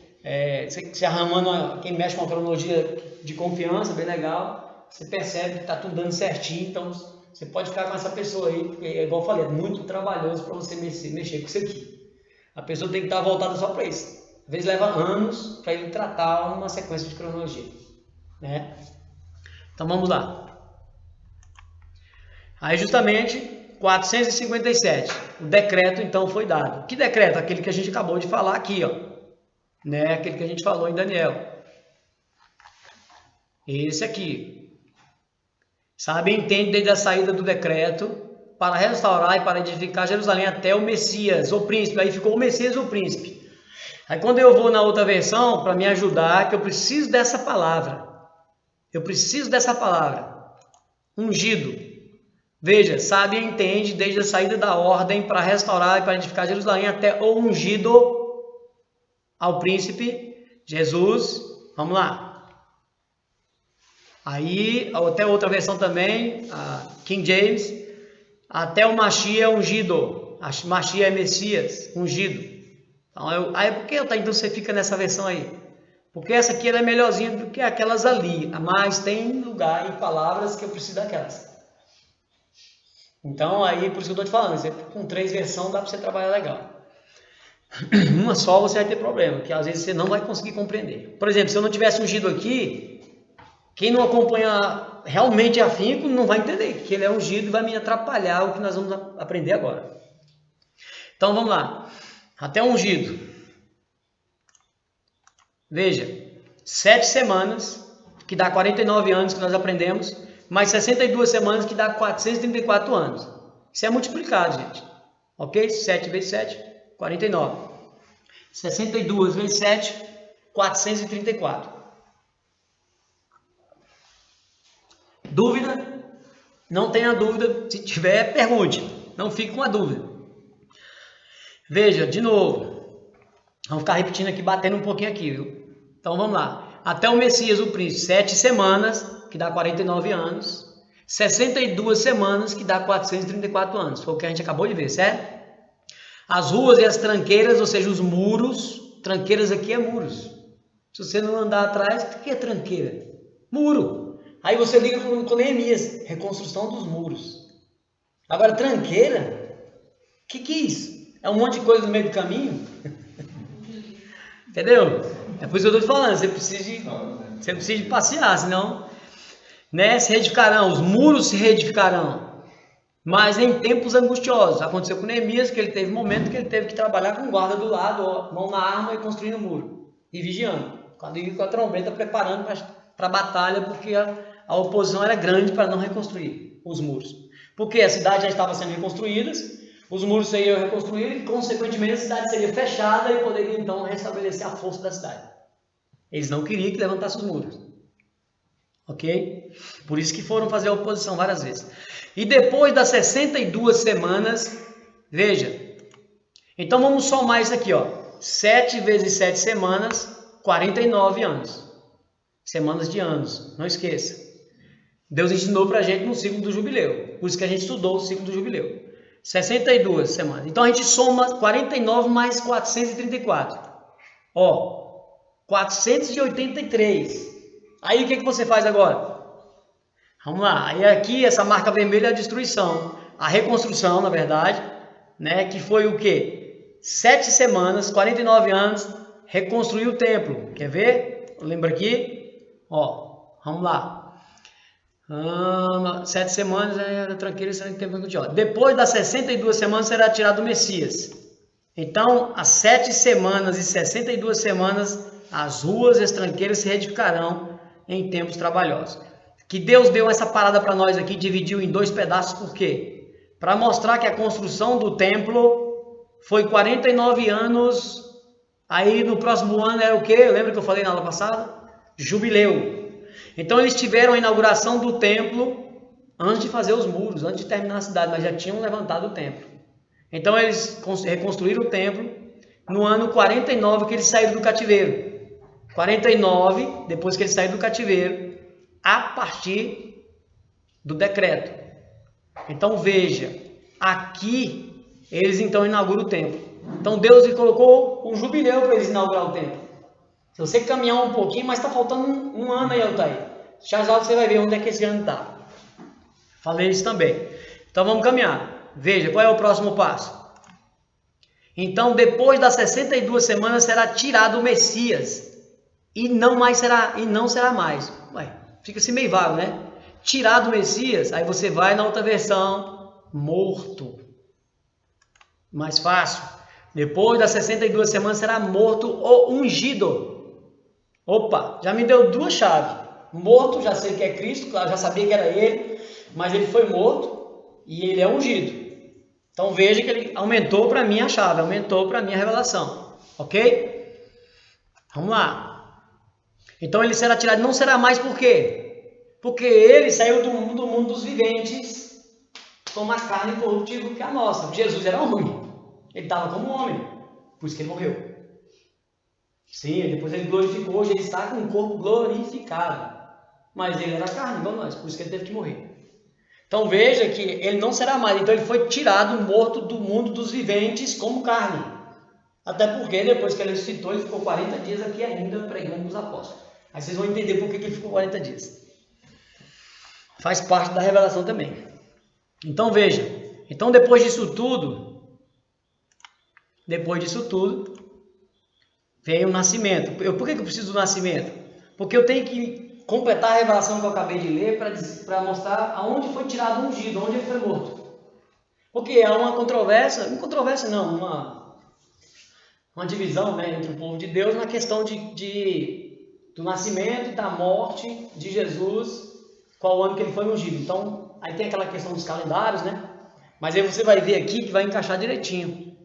se arramando, quem mexe com a cronologia de confiança, bem legal, você percebe que está tudo dando certinho, então você pode ficar com essa pessoa aí, porque igual eu falei, é muito trabalhoso para você mexer com isso aqui. A pessoa tem que estar voltada só para isso. Às vezes leva anos para ele tratar uma sequência de cronologia. Né? Então vamos lá. Aí justamente 457. O decreto então foi dado. Que decreto? Aquele que a gente acabou de falar aqui. Né? Aquele que a gente falou em Daniel. Esse aqui. Sabe, entende desde a saída do decreto para restaurar e para edificar Jerusalém até o Messias, o príncipe. Aí ficou o Messias, o príncipe. Aí quando eu vou na outra versão, para me ajudar, que eu preciso dessa palavra. Eu preciso dessa palavra. Ungido. Veja, sabe e entende desde a saída da ordem para restaurar e para edificar Jerusalém até o ungido ao príncipe Jesus. Vamos lá. Aí, até outra versão também, a King James, até o Mashiach ungido. Mashiach é Messias, ungido. Então, então você fica nessa versão aí? Porque essa aqui ela é melhorzinha do que aquelas ali, mas tem lugar e palavras que eu preciso daquelas. Então, aí, por isso que eu estou te falando, você, com 3 versões dá para você trabalhar legal. Uma só você vai ter problema, que às vezes você não vai conseguir compreender. Por exemplo, se eu não tivesse ungido aqui, quem não acompanha realmente afinco não vai entender que ele é ungido e vai me atrapalhar o que nós vamos aprender agora. Então, vamos lá. Até ungido. Veja, 7 semanas, que dá 49 anos que nós aprendemos, mais 62 semanas que dá 434 anos. Isso é multiplicado, gente. Ok? 7 vezes 7, 49. 62 vezes 7, 434. Dúvida? Não tenha dúvida. Se tiver, pergunte. Não fique com a dúvida. Veja, de novo. Vamos ficar repetindo aqui, batendo um pouquinho aqui, viu? Então vamos lá. Até o Messias, o príncipe, 7 semanas, que dá 49 anos. 62 semanas, que dá 434 anos. Foi o que a gente acabou de ver, certo? As ruas e as tranqueiras, ou seja, os muros. Tranqueiras aqui é muros. Se você não andar atrás, o que é tranqueira? Muro. Aí você liga com Neemias, reconstrução dos muros. Agora, tranqueira, o que é isso? É um monte de coisa no meio do caminho? Entendeu? É por isso que eu estou te falando, você precisa de passear, senão, né, se reedificarão, os muros se reedificarão, mas em tempos angustiosos. Aconteceu com Neemias, que ele teve um momento que ele teve que trabalhar com guarda do lado, ó, mão na arma e construindo o muro, e vigiando, com a trombeta preparando para a batalha, porque a oposição era grande para não reconstruir os muros. Porque a cidade já estava sendo reconstruída, os muros seriam reconstruídos e, consequentemente, a cidade seria fechada e poderia, então, restabelecer a força da cidade. Eles não queriam que levantasse os muros. Ok? Por isso que foram fazer a oposição várias vezes. E depois das 62 semanas, veja, então vamos somar isso aqui, ó. 7 vezes 7 semanas, 49 anos. Semanas de anos, não esqueça. Deus ensinou pra gente no ciclo do jubileu. Por isso que a gente estudou o ciclo do jubileu. 62 semanas. Então a gente soma 49 mais 434. Ó, 483. Aí o que você faz agora? Vamos lá. Aí aqui essa marca vermelha é a destruição. A reconstrução, na verdade, né? Que foi o quê? 7 semanas, 49 anos, reconstruir o templo. Quer ver? Lembra aqui? Ó, vamos lá. 7 semanas tranquilo, depois das 62 semanas será tirado o Messias. Então, as 7 semanas e 62 semanas, as ruas e as tranqueiras se reedificarão em tempos trabalhosos. Que Deus deu essa parada para nós aqui, dividiu em 2 pedaços, por quê? Para mostrar que a construção do templo foi 49 anos. Aí no próximo ano era o quê? Lembra que eu falei na aula passada? Jubileu. Então eles tiveram a inauguração do templo antes de fazer os muros, antes de terminar a cidade, mas já tinham levantado o templo. Então eles reconstruíram o templo no ano 49 que eles saíram do cativeiro. 49, depois que eles saíram do cativeiro, a partir do decreto. Então veja, aqui eles então inauguram o templo. Então Deus colocou um jubileu para eles inaugurar o templo. Se você caminhar um pouquinho, mas está faltando um ano aí, Altair. Já já você vai ver onde é que esse ano está. Falei isso também. Então vamos caminhar. Veja, qual é o próximo passo? Então, depois das 62 semanas será tirado o Messias. E não será mais. Ué, fica assim meio vago, né? Tirado o Messias, aí você vai na outra versão, morto. Mais fácil. Depois das 62 semanas será morto o ungido. Opa, já me deu 2 chaves. Morto, já sei que é Cristo, claro, já sabia que era ele, mas ele foi morto e ele é ungido. Então veja que ele aumentou para mim a chave, aumentou para mim a revelação. Ok? Vamos lá. Então ele será tirado, não será mais por quê? Porque ele saiu do mundo dos viventes toma a carne corruptível que é a nossa. Jesus era homem. Ele estava como homem. Por isso que ele morreu. Sim, depois ele glorificou. Hoje ele está com um corpo glorificado. Mas ele era carne, igual nós. Por isso que ele teve que morrer. Então veja que ele não será mais. Então ele foi tirado, morto do mundo dos viventes como carne. Até porque depois que ele ressuscitou, ele ficou 40 dias aqui ainda pregando os apóstolos. Aí vocês vão entender por que ele ficou 40 dias. Faz parte da revelação também. Então veja. Então depois disso tudo, vem o nascimento. Por que eu preciso do nascimento? Porque eu tenho que completar a revelação que eu acabei de ler para mostrar aonde foi tirado o ungido, onde ele foi morto. Porque há uma controvérsia, uma divisão, né, entre o povo de Deus na questão do nascimento e da morte de Jesus, qual ano que ele foi ungido. Então, aí tem aquela questão dos calendários, né? Mas aí você vai ver aqui que vai encaixar direitinho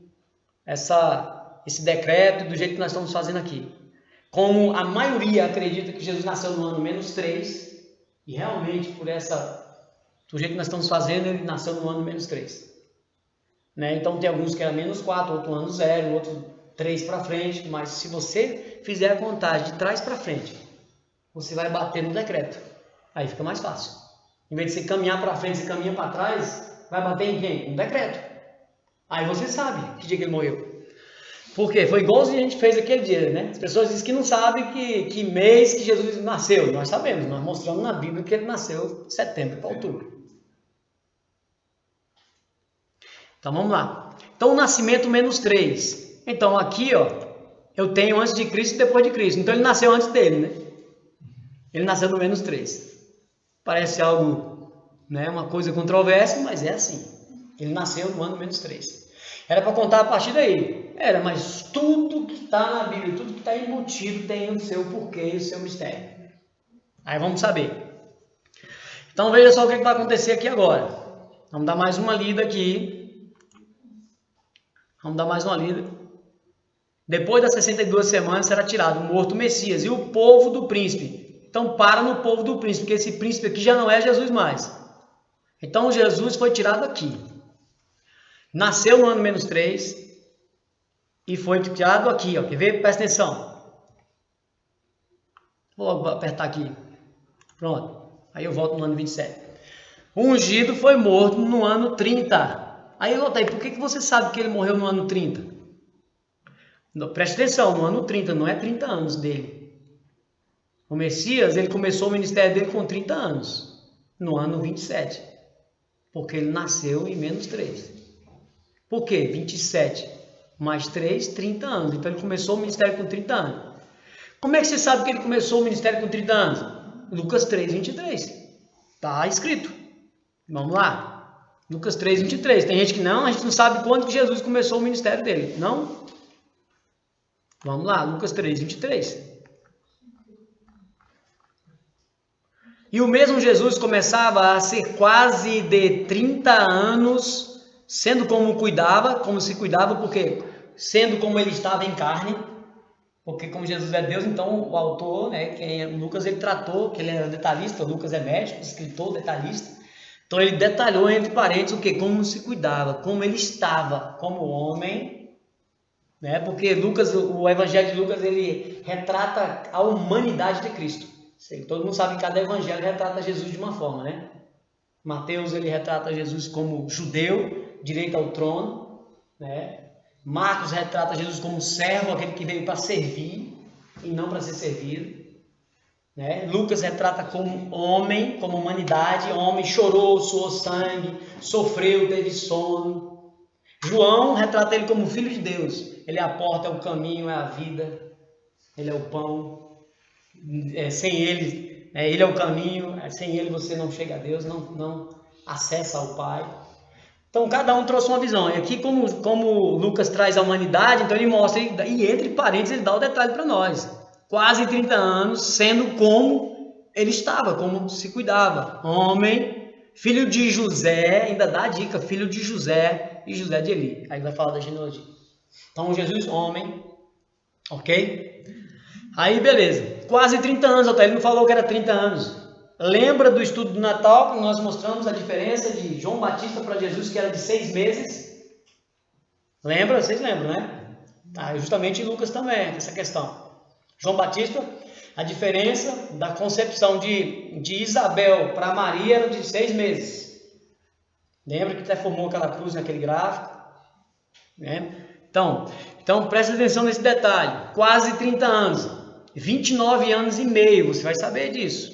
esse decreto do jeito que nós estamos fazendo aqui. Como a maioria acredita que Jesus nasceu no ano -3, e realmente do jeito que nós estamos fazendo, ele nasceu no ano -3. Né? Então tem alguns que era -4, outro ano 0, outro 3 para frente, mas se você fizer a contagem de trás para frente, você vai bater no decreto. Aí fica mais fácil. Em vez de você caminhar para frente, você caminha para trás, vai bater em quem? No decreto. Aí você sabe que dia que ele morreu. Por quê? Foi igualzinho a gente fez aquele dia, né? As pessoas dizem que não sabem que mês que Jesus nasceu. Nós sabemos, nós mostramos na Bíblia que ele nasceu de setembro para outubro. Então vamos lá. Então o nascimento -3. Então aqui, ó, eu tenho antes de Cristo e depois de Cristo. Então ele nasceu antes dele, né? Ele nasceu no -3. Parece algo, né, uma coisa controversa, mas é assim. Ele nasceu no ano -3. Era para contar a partir daí. Era, mas tudo que está na Bíblia, tudo que está embutido tem o seu porquê e o seu mistério. Aí vamos saber. Então veja só o que vai acontecer aqui agora. Vamos dar mais uma lida aqui. Depois das 62 semanas será tirado o morto Messias e o povo do príncipe. Então para no povo do príncipe, porque esse príncipe aqui já não é Jesus mais. Então Jesus foi tirado aqui. Nasceu no ano -3 e foi tirado aqui, ó. Quer ver? Presta atenção. Vou apertar aqui. Pronto. Aí eu volto no ano 27. O ungido foi morto no ano 30. Aí, Lotaí, por que você sabe que ele morreu no ano 30? Preste atenção, no ano 30, não é 30 anos dele. O Messias, ele começou o ministério dele com 30 anos. No ano 27. Porque ele nasceu em -3. Por quê? 27 mais 3, 30 anos. Então ele começou o ministério com 30 anos. Como é que você sabe que ele começou o ministério com 30 anos? Lucas 3, 23. Está escrito. Vamos lá. Lucas 3, 23. Tem gente que não, a gente não sabe quando que Jesus começou o ministério dele. Não? Vamos lá. Lucas 3, 23. E o mesmo Jesus começava a ser quase de 30 anos... Sendo como se cuidava, porque sendo como ele estava em carne, porque como Jesus é Deus, então o autor, né, Lucas, ele tratou, que ele era detalhista, Lucas é médico, escritor, detalhista, então ele detalhou entre parênteses o que? Como se cuidava, como ele estava como homem, né, porque o evangelho de Lucas, ele retrata a humanidade de Cristo. Todo mundo sabe que cada evangelho retrata Jesus de uma forma, né? Mateus, ele retrata Jesus como judeu, direito ao trono, né? Marcos retrata Jesus como servo, aquele que veio para servir e não para ser servido, né? Lucas retrata como homem, como humanidade, homem, chorou, suou sangue, sofreu, teve sono. João retrata ele como filho de Deus, ele é a porta, é o caminho, é a vida, ele é o pão, sem ele, ele é o caminho, sem ele você não chega a Deus, não acessa ao Pai. Então, cada um trouxe uma visão. E aqui, como Lucas traz a humanidade, então ele mostra, e entre parênteses, ele dá o detalhe para nós. Quase 30 anos, sendo como ele estava, como se cuidava. Homem, filho de José, ainda dá a dica, filho de José e José de Eli. Aí vai falar da genealogia. Então, Jesus, homem, ok? Aí, beleza. Quase 30 anos, ele não falou que era 30 anos. Lembra do estudo do Natal, que nós mostramos a diferença de João Batista para Jesus, que era de 6 meses? Lembra? Vocês lembram, né? Justamente em Lucas também, essa questão. João Batista, a diferença da concepção de Isabel para Maria era de 6 meses. Lembra que até formou aquela cruz naquele gráfico? Né? Então presta atenção nesse detalhe. Quase 30 anos. 29 anos e meio, você vai saber disso.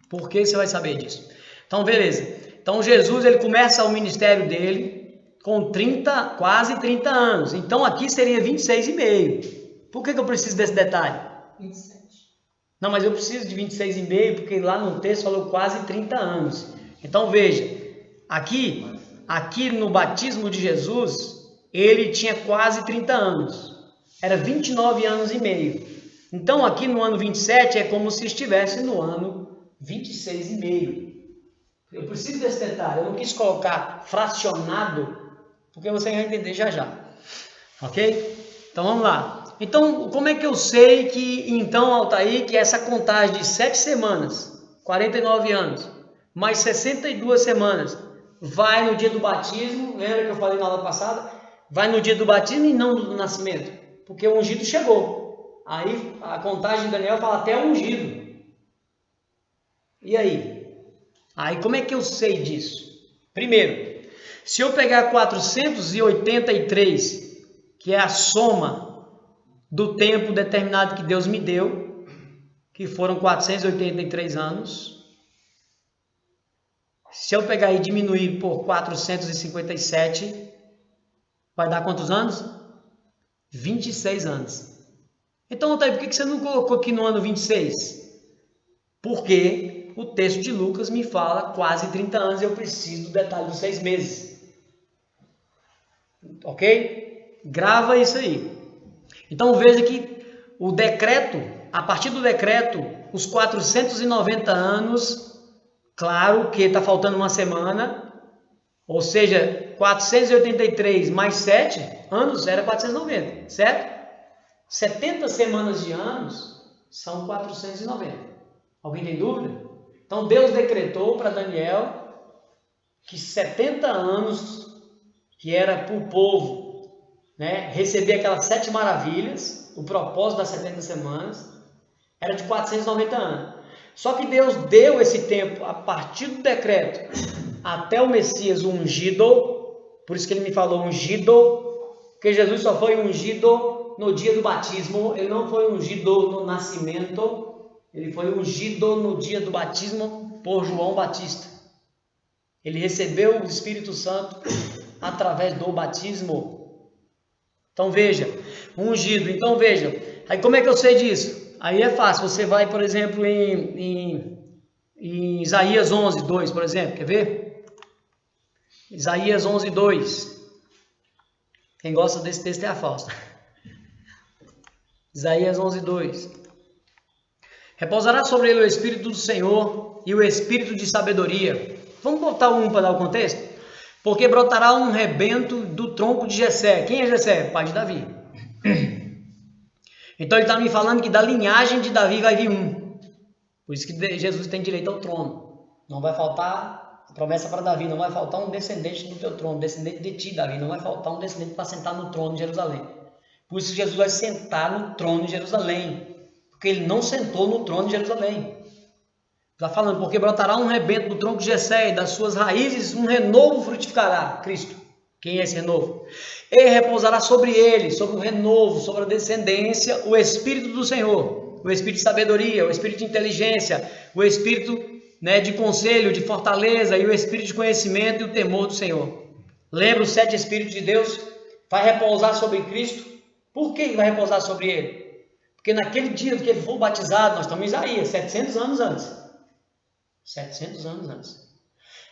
Por que você vai saber disso? Então, beleza. Então, Jesus, ele começa o ministério dele com quase 30 anos. Então, aqui seria 26 e meio. Por que eu preciso desse detalhe? 27. Não, mas eu preciso de 26 e meio, porque lá no texto falou quase 30 anos. Então, veja. Aqui no batismo de Jesus, ele tinha quase 30 anos. Era 29 anos e meio. Então, aqui no ano 27, é como se estivesse no ano 26 e meio. Eu preciso desse detalhe. Eu não quis colocar fracionado, porque você vai entender já já. Ok? Então, vamos lá. Então, como é que eu sei que, então, Altair, que essa contagem de 7 semanas, 49 anos, mais 62 semanas, vai no dia do batismo? Lembra que eu falei na aula passada? Vai no dia do batismo e não do nascimento. Porque o ungido chegou. Aí a contagem de Daniel fala até o ungido. E aí? Aí como é que eu sei disso? Primeiro, se eu pegar 483, que é a soma do tempo determinado que Deus me deu, que foram 483 anos, se eu pegar e diminuir por 457, vai dar quantos anos? 26 anos. Então, Otávio, por que você não colocou aqui no ano 26? Porque o texto de Lucas me fala quase 30 anos e eu preciso do detalhe dos 6 meses. Ok? Grava isso aí. Então, veja que o decreto, a partir do decreto, os 490 anos, claro que está faltando uma semana, ou seja, 483 mais 7 anos era 490, certo? 70 semanas de anos são 490. Alguém tem dúvida? Então Deus decretou para Daniel que 70 anos, que era para o povo, né, receber aquelas 7 maravilhas, o propósito das 70 semanas, era de 490 anos. Só que Deus deu esse tempo a partir do decreto até o Messias ungido, por isso que ele me falou ungido, porque Jesus só foi ungido no dia do batismo, ele não foi ungido no nascimento, ele foi ungido no dia do batismo por João Batista. Ele recebeu o Espírito Santo através do batismo. Então veja, ungido. Então veja, aí como é que eu sei disso? Aí é fácil, você vai, por exemplo, em Isaías 11, 2, por exemplo, quer ver? Isaías 11, 2. Quem gosta desse texto é a Fausta. Isaías 11, 2. Repousará sobre ele o Espírito do Senhor e o Espírito de sabedoria. Vamos botar um para dar o contexto? Porque brotará um rebento do tronco de Jessé. Quem é Jessé? Pai de Davi. Então ele está me falando que da linhagem de Davi vai vir um. Por isso que Jesus tem direito ao trono. Não vai faltar promessa para Davi, não vai faltar um descendente do teu trono, descendente de ti, Davi. Não vai faltar um descendente para sentar no trono de Jerusalém. Por isso que Jesus vai sentar no trono de Jerusalém. Porque ele não sentou no trono de Jerusalém. Está falando, porque brotará um rebento do tronco de Jessé, e das suas raízes um renovo frutificará. Cristo. Quem é esse renovo? E repousará sobre ele, sobre o renovo, sobre a descendência, o Espírito do Senhor, o Espírito de sabedoria, o Espírito de inteligência, o Espírito, né, de conselho, de fortaleza, e o Espírito de conhecimento e o temor do Senhor. Lembra os 7 Espíritos de Deus? Vai repousar sobre Cristo. Por que vai repousar sobre ele? Porque naquele dia que ele for batizado, nós estamos em Isaías, 700 anos antes. 700 anos antes.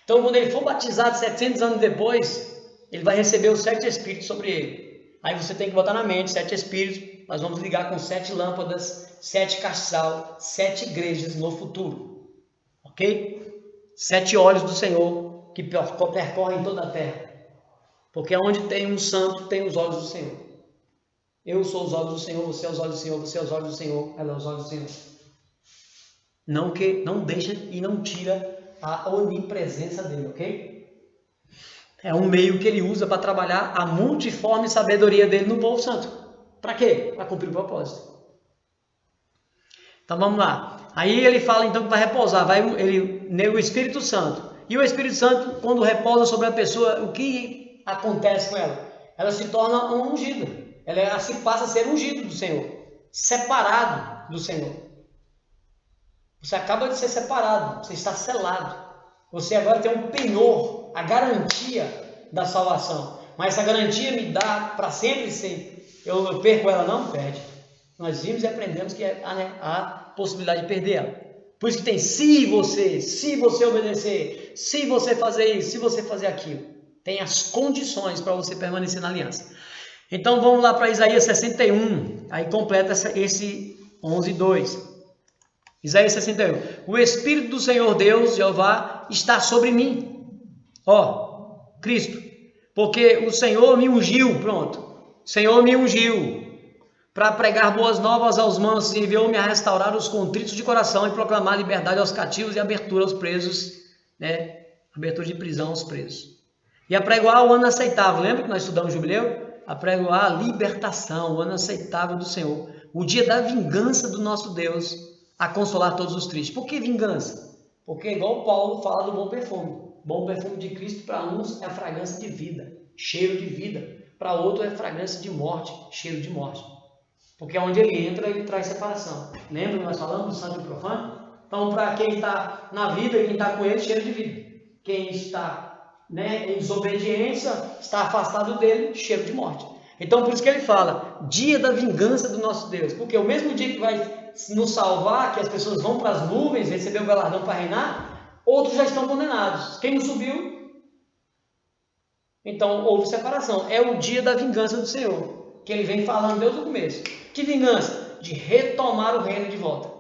Então, quando ele for batizado 700 anos depois, ele vai receber os 7 Espíritos sobre ele. Aí você tem que botar na mente, 7 Espíritos, nós vamos ligar com 7 lâmpadas, 7 castiçal, 7 igrejas no futuro. Ok? 7 olhos do Senhor que percorrem toda a terra. Porque onde tem um santo, tem os olhos do Senhor. Eu sou os olhos do Senhor, você é os olhos do Senhor, você é os olhos do Senhor, ela é os olhos do Senhor. Não deixa e não tira a onipresença dele, ok? É um meio que ele usa para trabalhar a multiforme sabedoria dele no povo santo. Para quê? Para cumprir o propósito. Então vamos lá. Aí ele fala então que vai repousar, o Espírito Santo. E o Espírito Santo, quando repousa sobre a pessoa, o que acontece com ela? Ela se torna um ungido. Ela se passa a ser ungido do Senhor, separado do Senhor. Você acaba de ser separado, você está selado. Você agora tem um penhor, a garantia da salvação. Mas essa garantia me dá para sempre ser. Eu perco ela, não perde. Nós vimos e aprendemos que há possibilidade de perder ela. Por isso que tem se você obedecer, se você fazer isso, se você fazer aquilo. Tem as condições para você permanecer na aliança. Então vamos lá para Isaías 61. Aí completa esse 11:2. Isaías 61. O Espírito do Senhor Deus, Jeová, está sobre mim. Cristo. Porque o Senhor me ungiu, pronto. O Senhor me ungiu para pregar boas novas aos mansos e enviou-me a restaurar os contritos de coração e proclamar liberdade aos cativos e abertura aos presos, né? Abertura de prisão aos presos. E a pregoar o ano aceitável. Lembra que nós estudamos o jubileu? A pregoar a libertação, o ano aceitável do Senhor. O dia da vingança do nosso Deus, a consolar todos os tristes. Por que vingança? Porque igual Paulo fala do bom perfume. Bom perfume de Cristo para uns é a fragrância de vida, cheiro de vida. Para outro é fragrância de morte, cheiro de morte. Porque onde ele entra, ele traz separação. Lembra que nós falamos do santo e profano? Então, para quem está na vida, quem está com ele, cheiro de vida. Quem está em desobediência, está afastado dele, cheiro de morte. Então, por isso que ele fala, dia da vingança do nosso Deus. Porque o mesmo dia que vai nos salvar, que as pessoas vão para as nuvens, receber o galardão para reinar, outros já estão condenados. Quem não subiu? Então, houve separação. É o dia da vingança do Senhor, que ele vem falando desde o começo. Que vingança? De retomar o reino de volta.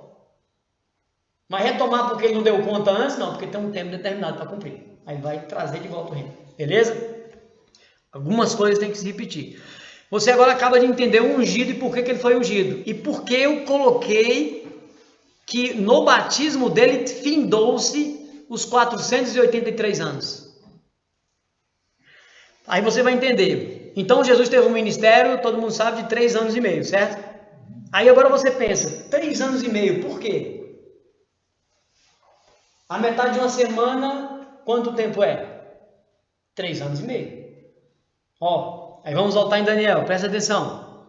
Mas retomar porque ele não deu conta antes? Não, porque tem um tempo determinado para cumprir. Aí vai trazer de volta o reino. Beleza? Algumas coisas tem que se repetir. Você agora acaba de entender o ungido e por que ele foi ungido. E por que eu coloquei que no batismo dele findou-se os 483 anos. Aí você vai entender. Então Jesus teve um ministério, todo mundo sabe, de 3 anos e meio, certo? Aí agora você pensa, 3 anos e meio, por quê? A metade de uma semana, quanto tempo é? 3 anos e meio. Aí vamos voltar em Daniel, presta atenção.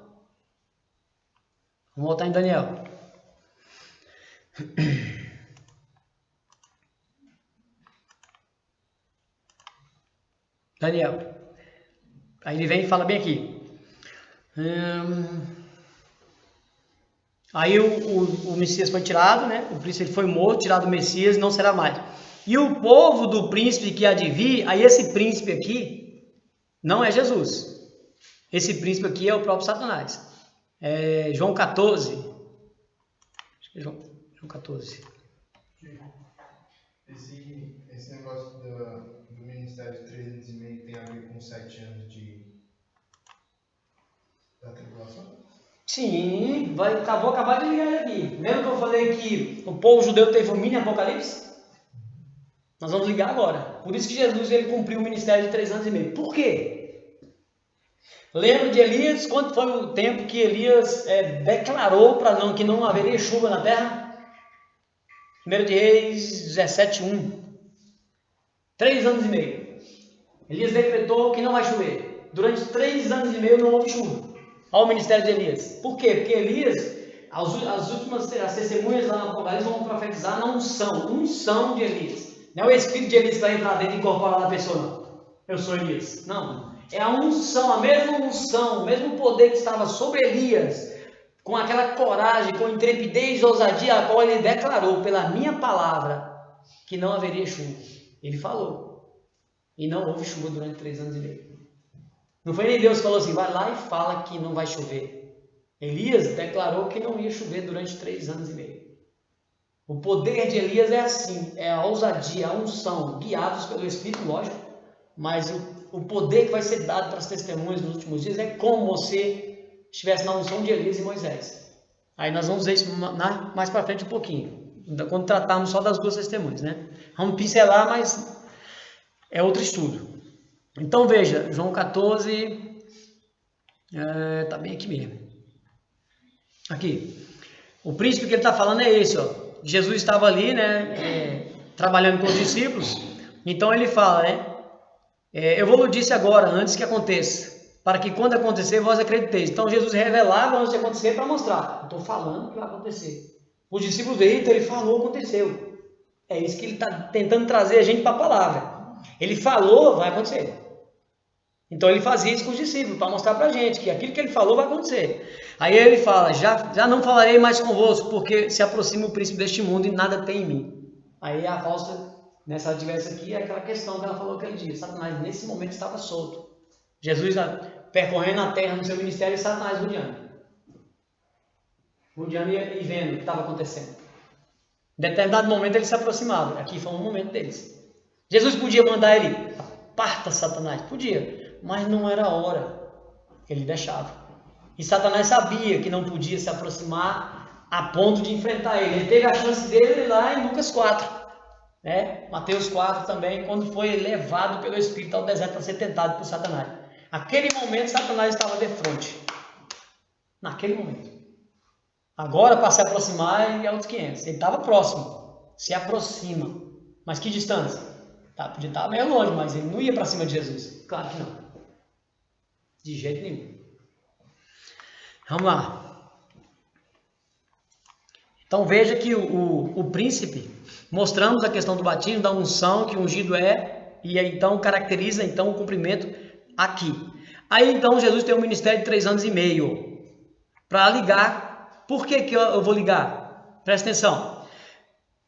Vamos voltar em Daniel. Daniel. Aí ele vem e fala bem aqui. Aí o Messias foi tirado, né? O príncipe foi morto, tirado do Messias, não será mais. E o povo do príncipe que há de vir, aí esse príncipe aqui não é Jesus. Esse príncipe aqui é o próprio Satanás. É João 14. Acho que é João 14. Esse negócio do ministério de 3 anos e meio tem a ver com 7 anos da tribulação? Sim, vou acabar de ligar ele aqui. Lembra que eu falei que o povo judeu teve um mini apocalipse? Nós vamos ligar agora. Por isso que Jesus ele cumpriu o ministério de 3 anos e meio. Por quê? Lembra de Elias? Quanto foi o tempo que Elias declarou que não haveria chuva na terra? 1 de Reis 17:1. 3 anos e meio. Elias decretou que não vai chover. Durante 3 anos e meio não houve chuva. Olha o ministério de Elias. Por quê? Porque Elias, as testemunhas lá no Apocalipse vão profetizar na unção de Elias. Não é o espírito de Elias para entrar dentro e incorporar na pessoa, não. Eu sou Elias. Não. É a unção, a mesma unção, o mesmo poder que estava sobre Elias, com aquela coragem, com intrepidez e ousadia, a qual ele declarou pela minha palavra que não haveria chuva. Ele falou. E não houve chuva durante 3 anos e meio. Não foi nem Deus que falou assim, vai lá e fala que não vai chover. Elias declarou que não ia chover durante 3 anos e meio. O poder de Elias é assim, é a ousadia, a unção, guiados pelo Espírito, lógico, mas o poder que vai ser dado para as testemunhas nos últimos dias é como você estivesse na unção de Elias e Moisés. Aí nós vamos ver isso mais para frente um pouquinho. quando tratarmos só das duas testemunhas, né? Vamos pincelar, mas é outro estudo. Então veja, João 14, tá bem aqui mesmo. Aqui, o príncipe que ele está falando é esse, ó. Jesus estava ali, né, trabalhando com os discípulos, então ele fala, né, eu vou disse agora, antes que aconteça, para que quando acontecer vós acrediteis. Então Jesus revelava antes de acontecer para mostrar, estou falando que vai acontecer. Os discípulos veem, então ele falou, aconteceu. É isso que ele está tentando trazer a gente para a palavra. Ele falou, vai acontecer. Então ele fazia isso com os discípulos, para mostrar para a gente que aquilo que ele falou vai acontecer. Aí ele fala, já não falarei mais convosco, porque se aproxima o príncipe deste mundo e nada tem em mim. Aí a Fausta, né, se ela tivesse aqui, é aquela questão que ela falou aquele dia. Satanás nesse momento estava solto. Jesus percorrendo a terra no seu ministério e Satanás rodeando e vendo o que estava acontecendo. Em determinado momento ele se aproximava. Aqui foi um momento deles. Jesus podia mandar ele, aparta Satanás, podia, mas não era a hora. Ele deixava. E Satanás sabia que não podia se aproximar a ponto de enfrentar ele. Ele teve a chance dele lá em Lucas 4. Né? Mateus 4 também, quando foi levado pelo Espírito ao deserto para ser tentado por Satanás. Naquele momento Satanás estava de frente. Naquele momento. Agora para se aproximar é outros 500. Ele estava próximo. Se aproxima. Mas que distância? Podia estar meio longe, mas ele não ia para cima de Jesus. Claro que não. De jeito nenhum. Vamos lá. Então veja que o príncipe, mostramos a questão do batismo, da unção, que o ungido é, e aí, então caracteriza então o cumprimento aqui. Aí então Jesus tem um ministério de 3 anos e meio. Para ligar, por que eu vou ligar? Presta atenção.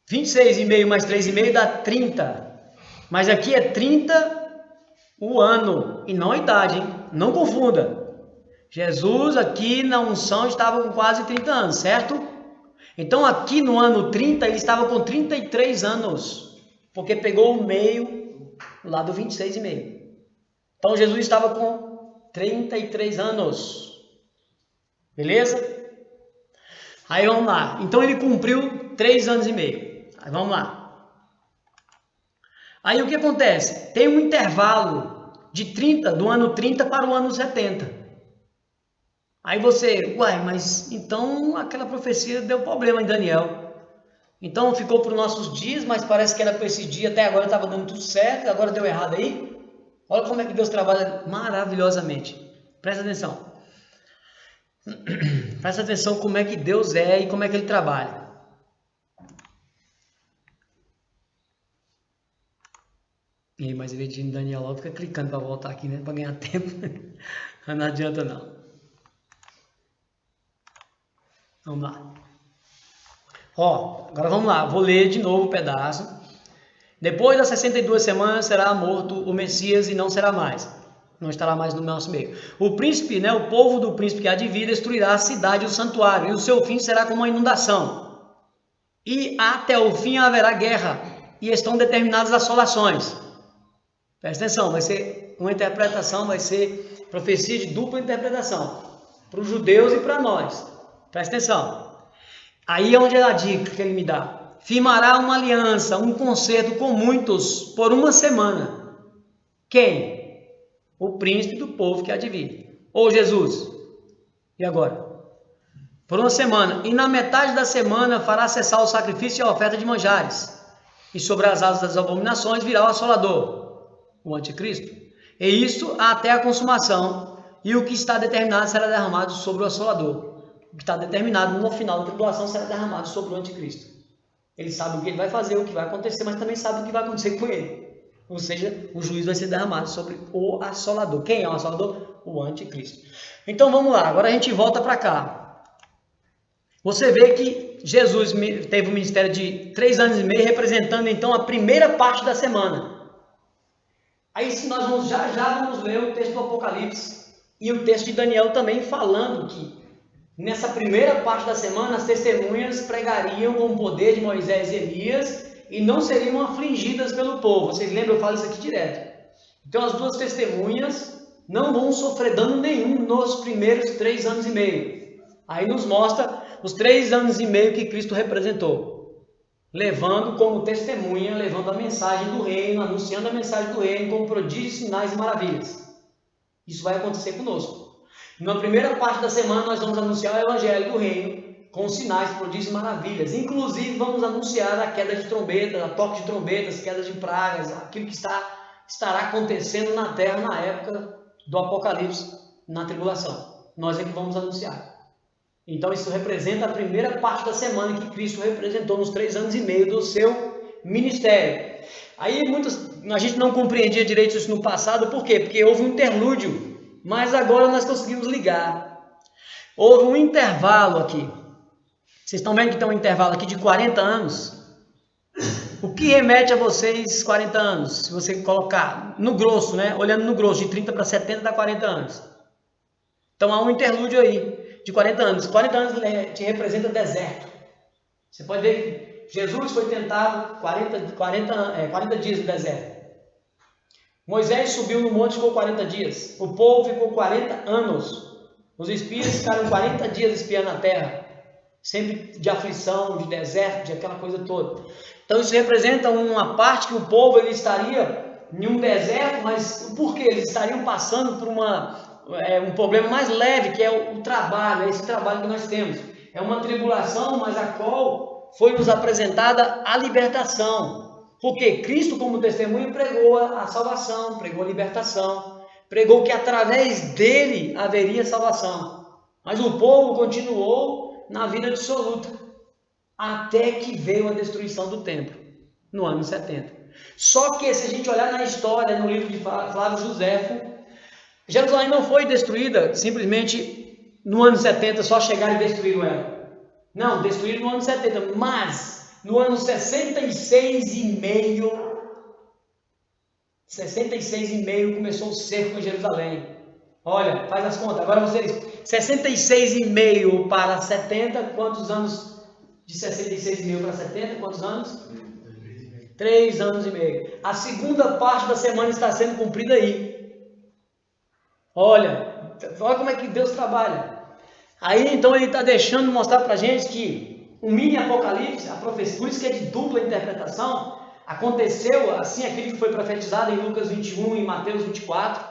26,5 mais 3,5 dá 30. Mas aqui é 30 o ano, e não a idade, hein? Não confunda. Jesus aqui na unção estava com quase 30 anos, certo? Então aqui no ano 30 ele estava com 33 anos, porque pegou o meio lá do 26,5. Então Jesus estava com 33 anos, beleza? Aí vamos lá, então ele cumpriu 3 anos e meio, aí vamos lá. Aí o que acontece? Tem um intervalo de 30, do ano 30 para o ano 70. Aí você, mas então aquela profecia deu problema em Daniel. Então ficou para os nossos dias, mas parece que era para esse dia, até agora estava dando tudo certo, agora deu errado aí. Olha como é que Deus trabalha maravilhosamente. Presta atenção. Presta atenção como é que Deus é e como é que Ele trabalha. Mas em vez de ir em Daniel logo, fica clicando para voltar aqui, né? Para ganhar tempo. Não adianta não. Vamos lá. Agora vamos lá. Vou ler de novo o pedaço. Depois das 62 semanas será morto o Messias e não será mais. Não estará mais no nosso meio. O príncipe, né, o povo do príncipe que há de vir destruirá a cidade e o santuário. E o seu fim será como uma inundação. E até o fim haverá guerra. E estão determinadas assolações. Presta atenção, vai ser uma interpretação, vai ser profecia de dupla interpretação. Para os judeus e para nós. Presta atenção. Aí é onde é a dica que ele me dá. Firmará uma aliança, um concerto com muitos por uma semana. Quem? O príncipe do povo que há de vir. Ou Jesus. E agora? Por uma semana. E na metade da semana fará cessar o sacrifício e a oferta de manjares. E sobre as asas das abominações virá o assolador, o anticristo. E isso até a consumação. E o que está determinado será derramado sobre o assolador. O que está determinado no final da tribulação será derramado sobre o anticristo. Ele sabe o que ele vai fazer, o que vai acontecer, mas também sabe o que vai acontecer com ele. Ou seja, o juízo vai ser derramado sobre o assolador. Quem é o assolador? O anticristo. Então vamos lá, agora a gente volta para cá. Você vê que Jesus teve um ministério de 3 anos e meio, representando então a primeira parte da semana. Aí se nós vamos já vamos ler o texto do Apocalipse e o texto de Daniel também falando que nessa primeira parte da semana, as testemunhas pregariam com o poder de Moisés e Elias e não seriam afligidas pelo povo. Vocês lembram? Eu falo isso aqui direto. Então, as duas testemunhas não vão sofrer dano nenhum nos primeiros 3 anos e meio. Aí nos mostra os 3 anos e meio que Cristo representou. levando como testemunha, levando a mensagem do reino, anunciando a mensagem do reino com prodígios, sinais e maravilhas. Isso vai acontecer conosco. Na primeira parte da semana nós vamos anunciar o evangelho do reino com sinais, prodígios e maravilhas. Inclusive vamos anunciar a queda de trombetas, a toque de trombetas, queda de pragas, aquilo que estará acontecendo na terra na época do Apocalipse, na tribulação. Nós é que vamos anunciar. Então isso representa a primeira parte da semana que Cristo representou nos 3 anos e meio do seu ministério. Aí a gente não compreendia direito isso no passado, por quê? Porque houve um interlúdio, mas agora nós conseguimos ligar. Houve um intervalo aqui. Vocês estão vendo que tem um intervalo aqui de 40 anos? O que remete a vocês 40 anos? Se você colocar no grosso, né? Olhando no grosso, de 30 para 70 dá 40 anos. Então há um interlúdio aí de 40 anos. 40 anos te representa deserto. Você pode ver que Jesus foi tentado 40 dias no deserto. Moisés subiu no monte e ficou 40 dias. O povo ficou 40 anos. Os espias ficaram 40 dias espiando a terra. Sempre de aflição, de deserto, de aquela coisa toda. Então isso representa uma parte que o povo ele estaria em um deserto, mas por quê? Eles estariam passando por um problema mais leve, que é o trabalho, é esse trabalho que nós temos. É uma tribulação, mas a qual foi nos apresentada a libertação. Porque Cristo, como testemunho, pregou a salvação, pregou a libertação, pregou que através dele haveria salvação. Mas o povo continuou na vida dissoluta, até que veio a destruição do templo, no ano 70. Só que se a gente olhar na história, no livro de Flávio Joséfo, Jerusalém não foi destruída simplesmente no ano 70, só chegaram e destruíram ela. Não, destruíram no ano 70, mas no ano 66 e meio começou o cerco em Jerusalém. Olha, faz as contas, agora vocês, 66 e meio para 70, quantos anos de 66 e meio para 70, quantos anos? 3 anos e meio. A segunda parte da semana está sendo cumprida aí. Olha como é que Deus trabalha. Aí então ele está deixando mostrar para a gente que o mini apocalipse, a profecia, por isso que é de dupla interpretação, aconteceu assim aquilo que foi profetizado em Lucas 21 e Mateus 24.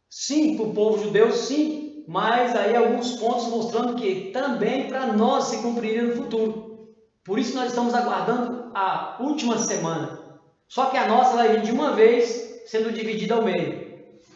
Sim, para o povo judeu, sim, mas aí alguns pontos mostrando que também para nós se cumpriria no futuro. Por isso nós estamos aguardando a última semana. Só que a nossa vai vir de uma vez, sendo dividida ao meio.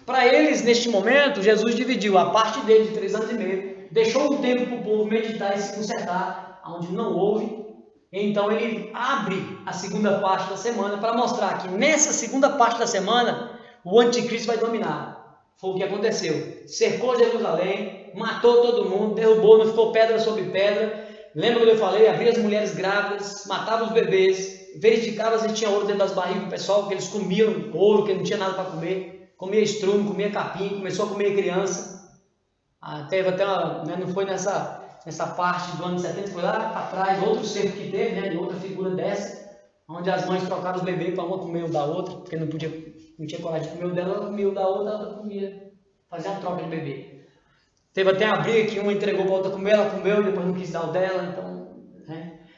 Para eles, neste momento, Jesus dividiu a parte dele de 3 anos e meio, deixou um tempo para o povo meditar e se consertar, onde não houve. Então ele abre a segunda parte da semana para mostrar que nessa segunda parte da semana o anticristo vai dominar. Foi o que aconteceu. Cercou Jerusalém, matou todo mundo, derrubou, não ficou pedra sobre pedra. Lembra quando eu falei? Abria as mulheres grávidas, matava os bebês, verificava se tinha ouro dentro das barrigas do pessoal, que eles comiam ouro, que não tinha nada para comer. Comia estrume, comia capim, começou a comer criança. Teve até não foi nessa parte do ano 70, foi lá para trás, outro cerco que teve, né, de outra figura dessa, onde as mães trocaram os bebês para uma comer o da outra, porque não tinha coragem de comer o dela, ela comia o da outra, ela comia, fazia a troca de bebê. Teve até uma briga que uma entregou para a outra comer, ela comeu e depois não quis dar o dela,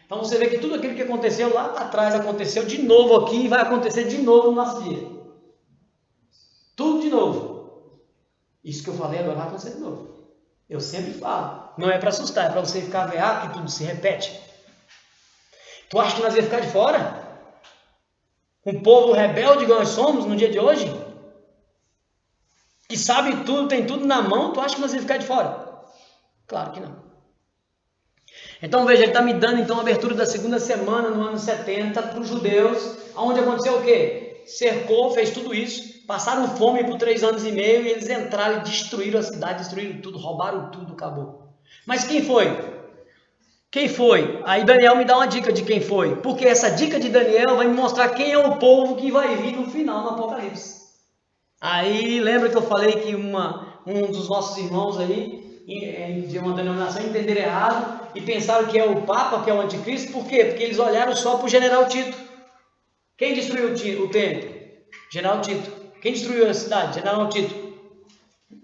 então você vê que tudo aquilo que aconteceu lá atrás aconteceu de novo aqui e vai acontecer de novo no nosso dia. Tudo de novo. Isso que eu falei agora vai acontecer de novo. Eu sempre falo, não é para assustar, é para você ficar vendo que tudo se repete. Tu acha que nós ia ficar de fora? Um povo rebelde igual nós somos no dia de hoje? Que sabe tudo, tem tudo na mão, tu acha que nós ia ficar de fora? Claro que não. Então veja, ele está me dando então a abertura da segunda semana no ano 70 para os judeus, onde aconteceu o quê? Cercou, fez tudo isso, passaram fome por 3 anos e meio e eles entraram e destruíram a cidade, destruíram tudo, roubaram tudo, acabou. Mas quem foi? Quem foi? Aí Daniel me dá uma dica de quem foi, porque essa dica de Daniel vai me mostrar quem é o povo que vai vir no final no Apocalipse. Aí lembra que eu falei que um dos nossos irmãos aí, de uma denominação, entenderam errado e pensaram que é o Papa, que é o Anticristo. Por quê? Porque eles olharam só para o General Tito. Quem destruiu o templo? General Tito. Quem destruiu a cidade? General Tito.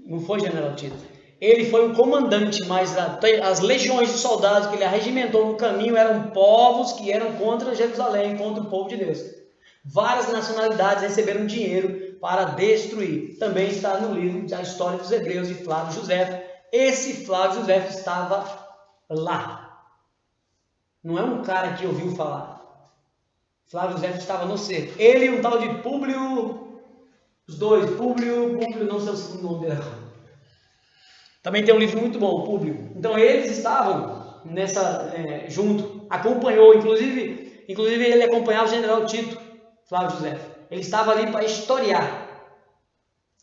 Não foi General Tito. Ele foi o comandante, mas as legiões de soldados que ele arregimentou no caminho eram povos que eram contra Jerusalém, contra o povo de Deus. Várias nacionalidades receberam dinheiro para destruir. Também está no livro da História dos Hebreus de Flávio Josefo. Esse Flávio Josefo estava lá. Não é um cara que ouviu falar. Flávio Josefo estava no cerco. Ele e um tal de Públio, os dois, Públio não sei o segundo nome dele agora. Também tem um livro muito bom, Públio. Então eles estavam junto, acompanhou, inclusive ele acompanhava o general Tito, Flávio Josefo. Ele estava ali para historiar.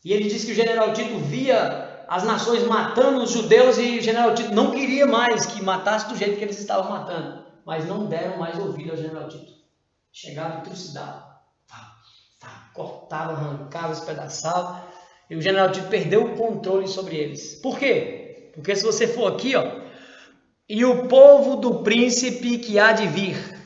E ele disse que o general Tito via as nações matando os judeus e o general Tito não queria mais que matasse do jeito que eles estavam matando. Mas não deram mais ouvido ao general Tito. Chegavam e trucidavam. Cortavam, arrancavam, espedaçavam. E o general Tito perdeu o controle sobre eles. Por quê? Porque se você for aqui, ó, e o povo do príncipe que há de vir.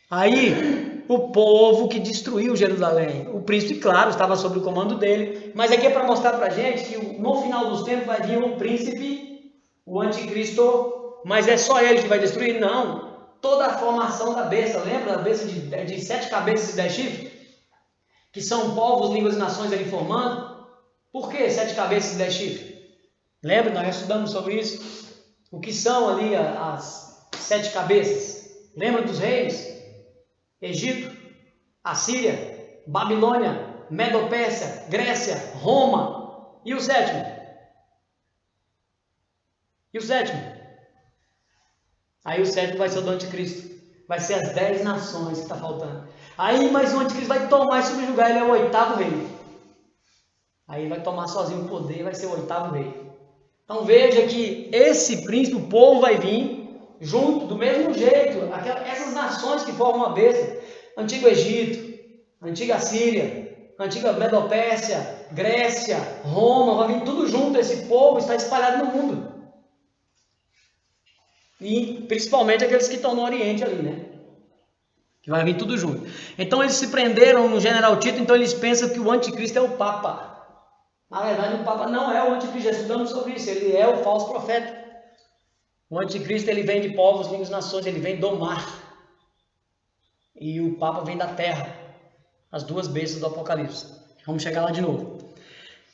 Aí, o povo que destruiu Jerusalém. O príncipe, claro, estava sob o comando dele. Mas aqui é para mostrar para a gente que no final dos tempos vai vir um príncipe, o anticristo, mas é só ele que vai destruir? Não. Toda a formação da besta, lembra da besta de 7 cabeças e 10 chifres? Que são povos, línguas e nações ali formando. Por que 7 cabeças e 10 chifres? Lembra? Nós estudamos sobre isso. O que são ali as 7 cabeças? Lembra dos reis? Egito, Assíria, Babilônia, Medo-Pérsia, Grécia, Roma. E o sétimo? Aí o sétimo vai ser o do anticristo. Vai ser as 10 nações que está faltando. Aí mais um anticristo vai tomar e subjugar. Ele é o 8º rei. Aí vai tomar sozinho o poder e vai ser o 8º rei. Então veja que esse príncipe, o povo vai vir junto, do mesmo jeito. Essas nações que formam a besta. Antigo Egito, antiga Síria, antiga Medo-Pérsia, Grécia, Roma. Vai vir tudo junto. Esse povo está espalhado no mundo. E principalmente aqueles que estão no Oriente ali, né? Que vai vir tudo junto. Então eles se prenderam no general Tito, então eles pensam que o anticristo é o Papa. Na verdade, o Papa não é o anticristo, já estudamos sobre isso, ele é o falso profeta. O anticristo, ele vem de povos, línguas, nações, ele vem do mar. E o Papa vem da terra. As 2 bestas do Apocalipse. Vamos chegar lá de novo.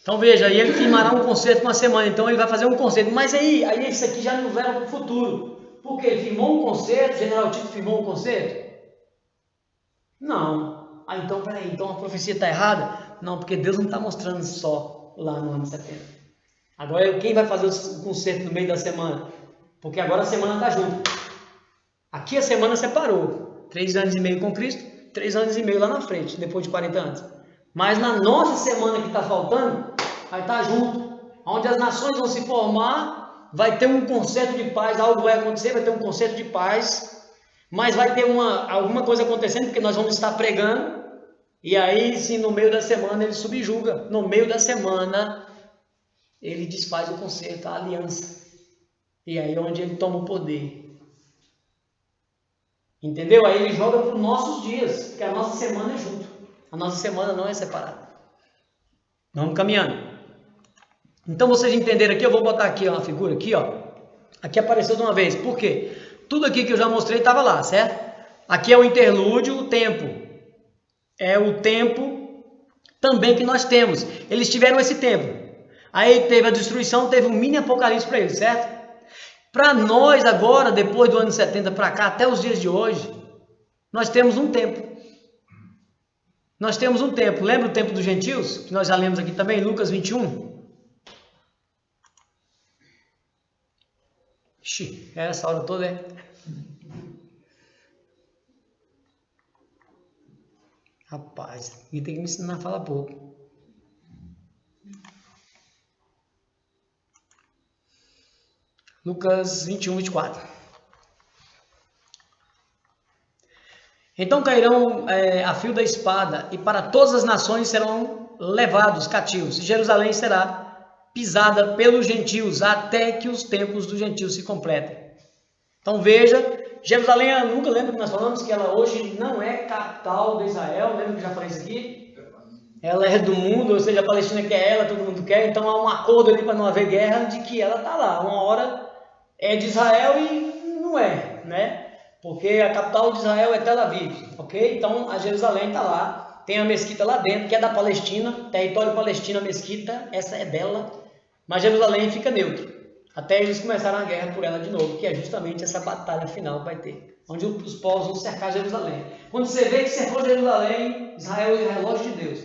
Então veja, aí ele firmará um concerto uma semana, então ele vai fazer um concerto. Mas aí isso aqui já nos leva para o futuro. Porque ele firmou um concerto, o general Tito firmou um concerto? Não. Então peraí, então a profecia está errada? Não, porque Deus não está mostrando só lá no ano 70. Agora quem vai fazer o concerto no meio da semana? Porque agora a semana está junto. Aqui a semana separou. 3 anos e meio com Cristo, 3 anos e meio lá na frente, depois de 40 anos. Mas na nossa semana que está faltando, vai estar junto. Onde as nações vão se formar, vai ter um concerto de paz, algo vai acontecer, vai ter um concerto de paz, mas vai ter alguma coisa acontecendo, porque nós vamos estar pregando, e aí sim, no meio da semana ele subjuga, no meio da semana ele desfaz o concerto, a aliança, e aí é onde ele toma o poder. Entendeu? Aí ele joga para os nossos dias, porque a nossa semana é junto, a nossa semana não é separada. Vamos caminhando. Então vocês entenderam aqui, eu vou botar aqui uma figura aqui, ó. Aqui apareceu de uma vez. Por quê? Tudo aqui que eu já mostrei estava lá, certo? Aqui é o interlúdio, o tempo. É o tempo também que nós temos. Eles tiveram esse tempo. Aí teve a destruição, teve um mini apocalipse para eles, certo? Para nós agora, depois do ano 70 para cá, até os dias de hoje, nós temos um tempo. Nós temos um tempo. Lembra o tempo dos gentios? Que nós já lemos aqui também, Lucas 21. Ixi, é essa hora toda, é? Rapaz, ele tem que me ensinar a falar pouco. Lucas 21, 24. Então cairão a fio da espada, e para todas as nações serão levados cativos, e Jerusalém será pisada pelos gentios, até que os tempos dos gentios se completem. Então veja, Jerusalém, nunca lembra que nós falamos que ela hoje não é capital de Israel, lembra que já falei isso aqui? ela é do mundo, ou seja, a Palestina quer ela, todo mundo quer, então há um acordo ali para não haver guerra de que ela está lá. Uma hora é de Israel e não é, né? Porque a capital de Israel é Tel Aviv, ok? Então a Jerusalém está lá, tem a mesquita lá dentro, que é da Palestina, território palestino, a mesquita, essa é dela, mas Jerusalém fica neutro, até eles começaram a guerra por ela de novo, que é justamente essa batalha final que vai ter, onde os povos vão cercar Jerusalém. Quando você vê que cercou Jerusalém, Israel é o relógio de Deus,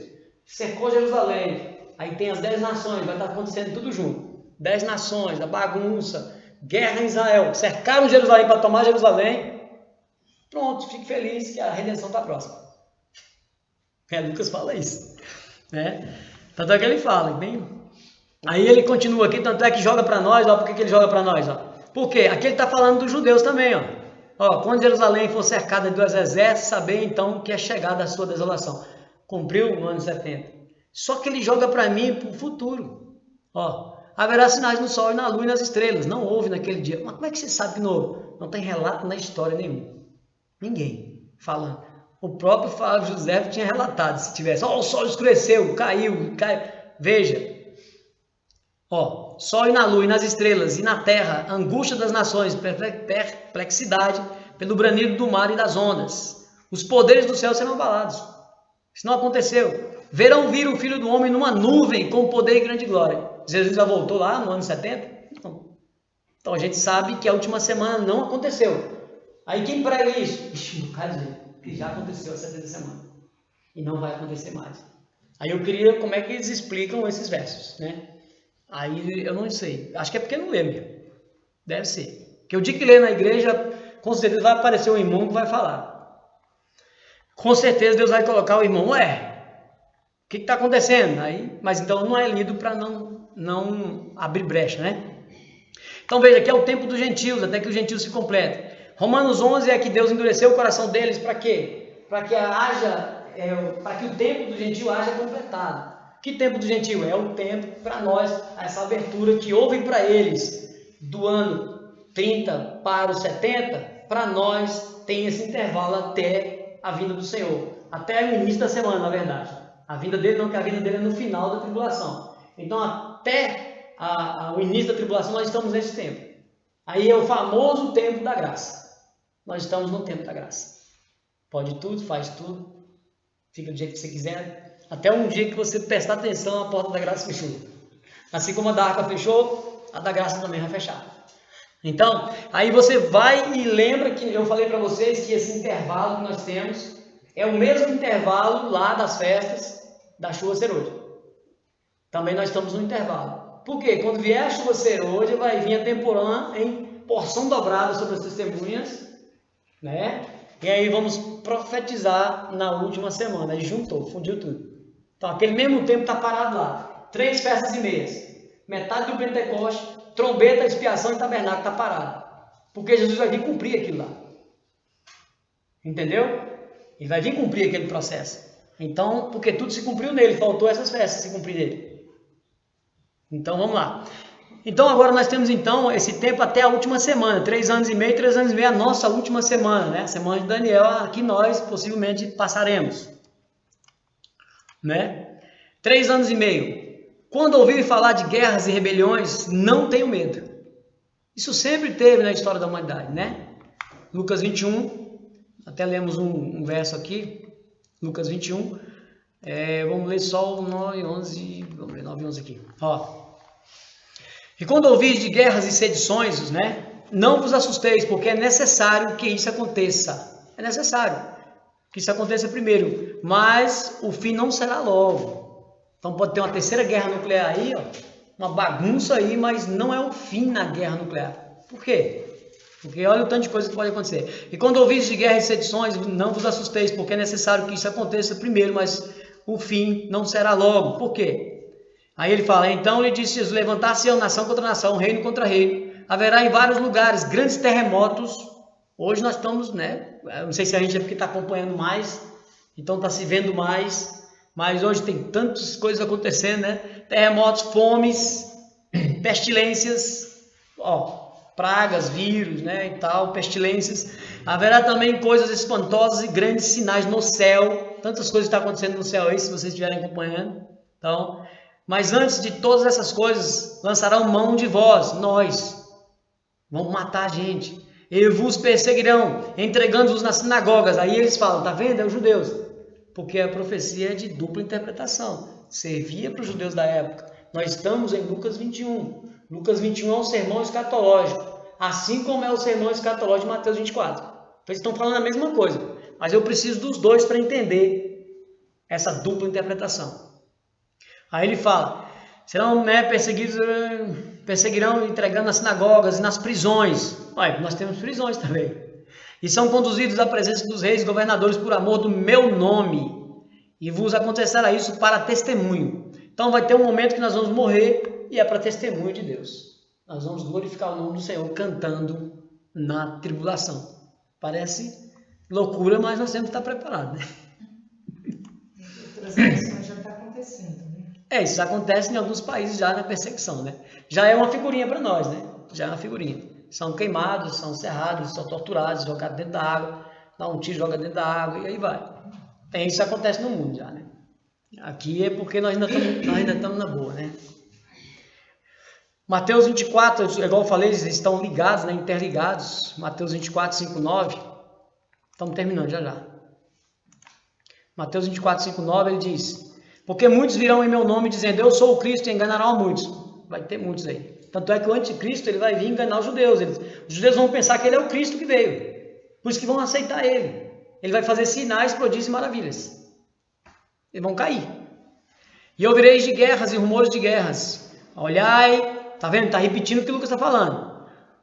cercou Jerusalém, aí tem as 10 nações, vai estar acontecendo tudo junto, 10 nações, a bagunça, guerra em Israel, cercaram Jerusalém para tomar Jerusalém. Pronto, fique feliz que a redenção está próxima. Lucas fala isso, né? Tanto é que ele fala, bem. Aí ele continua aqui, tanto é que joga para nós, ó, por que ele joga para nós? Ó? Porque aqui ele está falando dos judeus também, ó. Quando Jerusalém for cercada de 2 exércitos, saber então que é chegada a sua desolação. Cumpriu no ano 70. Só que ele joga para mim para o futuro. Ó, haverá sinais no sol e na lua e nas estrelas. Não houve naquele dia. Mas como é que você sabe que não houve? Não tem relato na história nenhum. Ninguém falando. O próprio Flávio José tinha relatado, se tivesse, o sol escureceu, caiu. Veja, sol e na lua e nas estrelas e na terra, angústia das nações, perplexidade pelo branido do mar e das ondas. Os poderes do céu serão abalados. Isso não aconteceu. Verão vir o Filho do Homem numa nuvem com poder e grande glória. Jesus já voltou lá no ano 70? Não. Então a gente sabe que a última semana não aconteceu. Aí quem prega isso? No caso que já aconteceu há 70 semanas. E não vai acontecer mais. Aí eu queria como é que eles explicam esses versos, né? Aí eu não sei. Acho que é porque não lê mesmo. Deve ser. Porque o dia que lê na igreja, com certeza vai aparecer um irmão que vai falar. Com certeza Deus vai colocar o irmão. O que está acontecendo? Aí, mas então não é lido para não abrir brecha, né? Então veja, aqui é o tempo dos gentios, até que os gentios se completem. Romanos 11 é que Deus endureceu o coração deles para quê? Para que o tempo do gentio haja completado. Que tempo do gentio? É o tempo para nós, essa abertura que houve para eles do ano 30 para o 70, para nós tem esse intervalo até a vinda do Senhor, até o início da semana, na verdade. A vinda dele não, que a vinda dele é no final da tribulação. Então até o início da tribulação nós estamos nesse tempo. Aí é o famoso tempo da graça. Nós estamos no tempo da graça. Pode tudo, faz tudo, fica do jeito que você quiser, até um dia que você prestar atenção, a porta da graça fechou. Assim como a da arca fechou, a da graça também vai fechar. Então, aí você vai e lembra que eu falei para vocês que esse intervalo que nós temos é o mesmo intervalo lá das festas da chuva serôdia. Também nós estamos no intervalo. Por quê? Quando vier a chuva serôdia, vai vir a temporã em porção dobrada sobre as testemunhas, né? E aí vamos profetizar na última semana. Aí juntou, fundiu tudo. Então aquele mesmo tempo está parado lá. 3 festas e meias. Metade do Pentecoste, trombeta, expiação e tabernáculo está parado. Porque Jesus vai vir cumprir aquilo lá. Entendeu? Ele vai vir cumprir aquele processo. Então, porque tudo se cumpriu nele, faltou essas festas se cumprir nele. Então vamos lá. Então agora nós temos então esse tempo até a última semana, 3 anos e meio, a nossa última semana, né? A semana de Daniel, que nós possivelmente passaremos, né? 3 anos e meio. Quando ouvir falar de guerras e rebeliões, não tenho medo. Isso sempre teve na história da humanidade, né? Lucas 21, até lemos um verso aqui, Lucas 21, vamos ler só o 9 e 11, vamos ler 9 e 11 aqui, E quando ouvir de guerras e sedições, né, não vos assusteis, porque é necessário que isso aconteça. É necessário que isso aconteça primeiro, mas o fim não será logo. Então pode ter uma terceira guerra nuclear aí, uma bagunça aí, mas não é o fim na guerra nuclear. Por quê? Porque olha o tanto de coisa que pode acontecer. E quando ouvir de guerras e sedições, não vos assusteis, porque é necessário que isso aconteça primeiro, mas o fim não será logo. Por quê? Aí ele fala, então lhe disse Jesus, levantar-se nação contra nação, reino contra reino, haverá em vários lugares grandes terremotos. Hoje nós estamos, né, não sei se a gente é porque está acompanhando mais, então está se vendo mais, mas hoje tem tantas coisas acontecendo, né, terremotos, fomes, pestilências, pragas, vírus, né, e tal, pestilências. Haverá também coisas espantosas e grandes sinais no céu. Tantas coisas estão acontecendo no céu aí, se vocês estiverem acompanhando. Então, mas antes de todas essas coisas, lançarão mão de vós, nós. Vão matar a gente. E vos perseguirão, entregando-vos nas sinagogas. Aí eles falam, tá vendo? É os judeus. Porque a profecia é de dupla interpretação. Servia para os judeus da época. Nós estamos em Lucas 21. Lucas 21 é um sermão escatológico. Assim como é o sermão escatológico de Mateus 24. Eles estão falando a mesma coisa. Mas eu preciso dos dois para entender essa dupla interpretação. Aí ele fala, serão, né, perseguirão entregando nas sinagogas e nas prisões. Olha, nós temos prisões também. E são conduzidos à presença dos reis e governadores por amor do meu nome. E vos acontecerá isso para testemunho. Então vai ter um momento que nós vamos morrer e é para testemunho de Deus. Nós vamos glorificar o nome do Senhor cantando na tribulação. Parece loucura, mas nós temos que estar preparados, né? Outras nações já está acontecendo, né? Isso acontece em alguns países já na perseguição, né? Já é uma figurinha para nós, né? Já é uma figurinha. São queimados, são cerrados, são torturados, jogados dentro da água, dá um tiro, joga dentro da água e aí vai. Isso acontece no mundo já, né? Aqui é porque nós ainda estamos na boa, né? Mateus 24, igual eu falei, eles estão ligados, né? Interligados. Mateus 24, 5, 9. Estamos terminando já. Mateus 24, 5, 9, ele diz, porque muitos virão em meu nome dizendo, eu sou o Cristo, e enganarão a muitos. Vai ter muitos aí. Tanto é que o anticristo ele vai vir enganar os judeus. Os judeus vão pensar que ele é o Cristo que veio. Por isso que vão aceitar ele. Ele vai fazer sinais, prodígios e maravilhas. Eles vão cair. E ouvireis de guerras e rumores de guerras. Olhai, tá vendo? Está repetindo o que o Lucas está falando.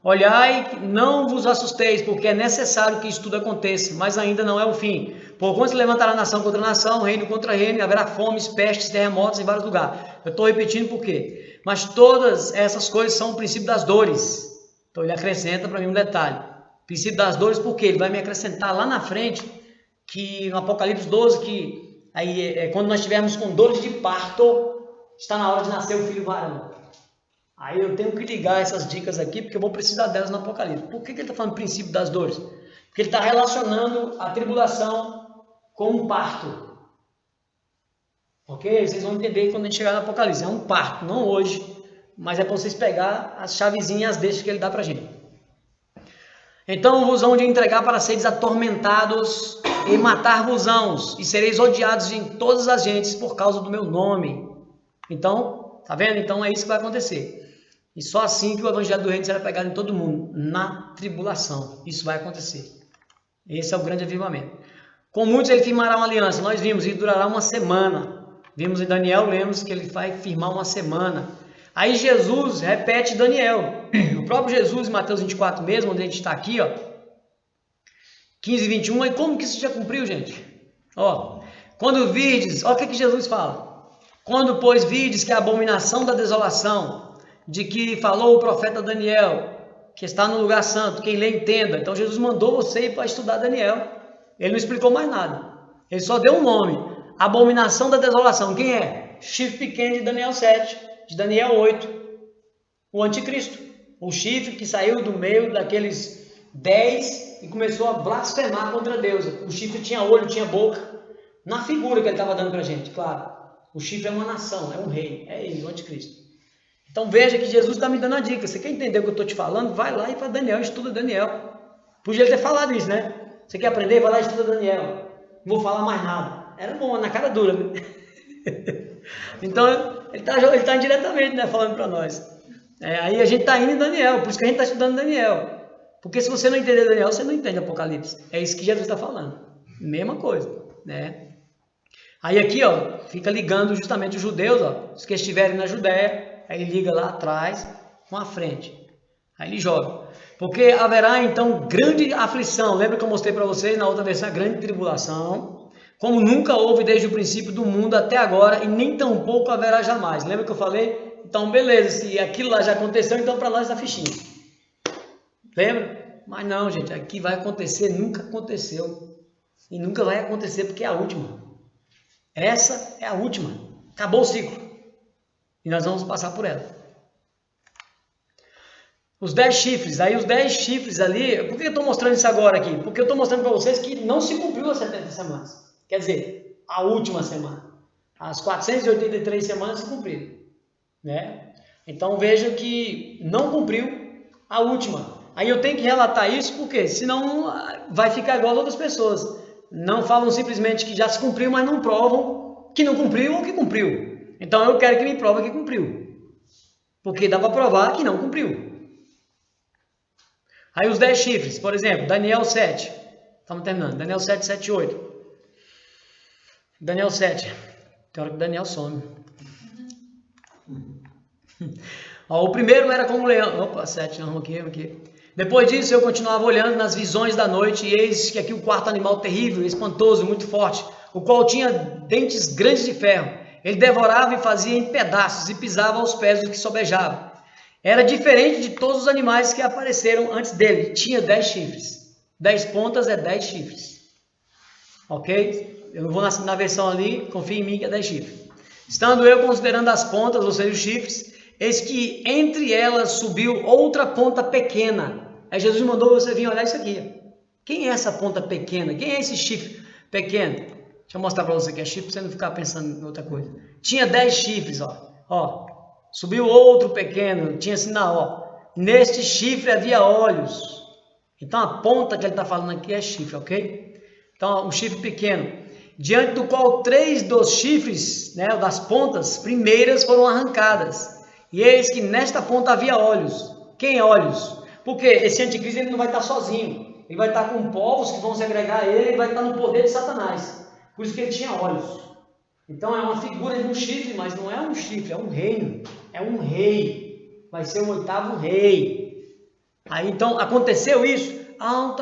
Olhai, não vos assusteis, porque é necessário que isso tudo aconteça, mas ainda não é o fim. Porquanto se levantará nação contra nação, reino contra reino, e haverá fomes, pestes, terremotos em vários lugares. Eu estou repetindo por quê? Mas todas essas coisas são o princípio das dores. Então ele acrescenta para mim um detalhe. O princípio das dores, porque ele vai me acrescentar lá na frente, que no Apocalipse 12, que aí, quando nós estivermos com dores de parto, está na hora de nascer o filho varão. Aí eu tenho que ligar essas dicas aqui, porque eu vou precisar delas no Apocalipse. Por que ele está falando princípio das dores? Porque ele está relacionando a tribulação com um parto. Ok? Vocês vão entender quando a gente chegar no Apocalipse. É um parto, não hoje, mas é para vocês pegar as chavezinhas, as deixas que ele dá para a gente. Então vos hão de entregar para seres atormentados e matar-vos-ão, e sereis odiados em todas as gentes por causa do meu nome. Então, tá vendo? Então é isso que vai acontecer. E só assim que o evangelho do reino será pregado em todo mundo, na tribulação. Isso vai acontecer. Esse é o grande avivamento. Com muitos ele firmará uma aliança. Nós vimos, e durará uma semana. Vimos em Daniel, lemos que ele vai firmar uma semana. Aí Jesus repete Daniel. O próprio Jesus, em Mateus 24 mesmo, onde a gente está aqui, ó, 15 e 21. E como que isso já cumpriu, gente? Ó, quando virdes, olha o que Jesus fala. Quando, pois, virdes que a abominação da desolação, de que falou o profeta Daniel, que está no lugar santo, quem lê entenda. Então Jesus mandou você ir para estudar Daniel. Ele não explicou mais nada. Ele só deu um nome. Abominação da desolação. Quem é? Chifre pequeno de Daniel 7, de Daniel 8. O anticristo. O chifre que saiu do meio daqueles 10 e começou a blasfemar contra Deus. O chifre tinha olho, tinha boca. Na figura que ele estava dando para a gente, claro. O chifre é uma nação, é um rei. É ele, o anticristo. Então veja que Jesus está me dando a dica. Você quer entender o que eu estou te falando? Vai lá e para Daniel, estuda Daniel. Podia ter falado isso, né? Você quer aprender? Vai lá e estuda Daniel. Não vou falar mais nada. Era bom, na cara dura. Né? Então ele está indiretamente, né, falando para nós. Aí a gente está indo em Daniel, por isso que a gente está estudando Daniel. Porque se você não entender Daniel, você não entende Apocalipse. É isso que Jesus está falando. Mesma coisa, né? Aí aqui, ó, fica ligando justamente os judeus, ó, os que estiverem na Judéia. Aí ele liga lá atrás com a frente. Aí ele joga. Porque haverá então grande aflição. Lembra que eu mostrei para vocês na outra versão a grande tribulação? Como nunca houve desde o princípio do mundo até agora e nem tampouco haverá jamais. Lembra que eu falei? Então beleza, se aquilo lá já aconteceu, então para nós dá fichinha. Lembra? Mas não, gente, aqui vai acontecer, nunca aconteceu. E nunca vai acontecer porque é a última. Essa é a última. Acabou o ciclo. E nós vamos passar por ela. Os 10 chifres. Aí os 10 chifres ali... Por que eu estou mostrando isso agora aqui? Porque eu estou mostrando para vocês que não se cumpriu as 70 semanas. Quer dizer, a última semana. As 483 semanas se cumpriram. Né? Então vejam que não cumpriu a última. Aí eu tenho que relatar isso porque senão vai ficar igual a outras pessoas. Não falam simplesmente que já se cumpriu, mas não provam que não cumpriu ou que cumpriu. Então eu quero que me prove que cumpriu. Porque dá para provar que não cumpriu. Aí os 10 chifres, por exemplo, Daniel 7. Estamos terminando. Daniel 7, 7 e 8. Daniel 7. Tem hora que Daniel some. Ó, o primeiro era como leão. Opa, 7 não, aqui. Depois disso eu continuava olhando nas visões da noite, e eis que aqui o quarto animal terrível, espantoso, muito forte, o qual tinha dentes grandes de ferro. Ele devorava e fazia em pedaços e pisava aos pés dos que sobejavam. Era diferente de todos os animais que apareceram antes dele. Tinha 10 chifres. 10 pontas é 10 chifres. Ok? Eu não vou na versão ali, confia em mim que é 10 chifres. Estando eu considerando as pontas, ou seja, os chifres, eis que entre elas subiu outra ponta pequena. Aí Jesus mandou você vir olhar isso aqui. Quem é essa ponta pequena? Quem é esse chifre pequeno? Deixa eu mostrar para você que é chifre, para você não ficar pensando em outra coisa. Tinha 10 chifres, ó. Subiu outro pequeno, tinha sinal, ó. Neste chifre havia olhos. Então a ponta que ele está falando aqui é chifre, ok? Então um chifre pequeno. Diante do qual 3 dos chifres, né, das pontas primeiras foram arrancadas. E eis que nesta ponta havia olhos. Quem é olhos? Porque esse anticristo ele não vai estar sozinho. Ele vai estar com povos que vão se agregar a ele, ele vai estar no poder de Satanás. Por isso que ele tinha olhos. Então é uma figura de um chifre, mas não é um chifre, é um reino. É um rei. Vai ser o 8º rei. Aí então aconteceu isso.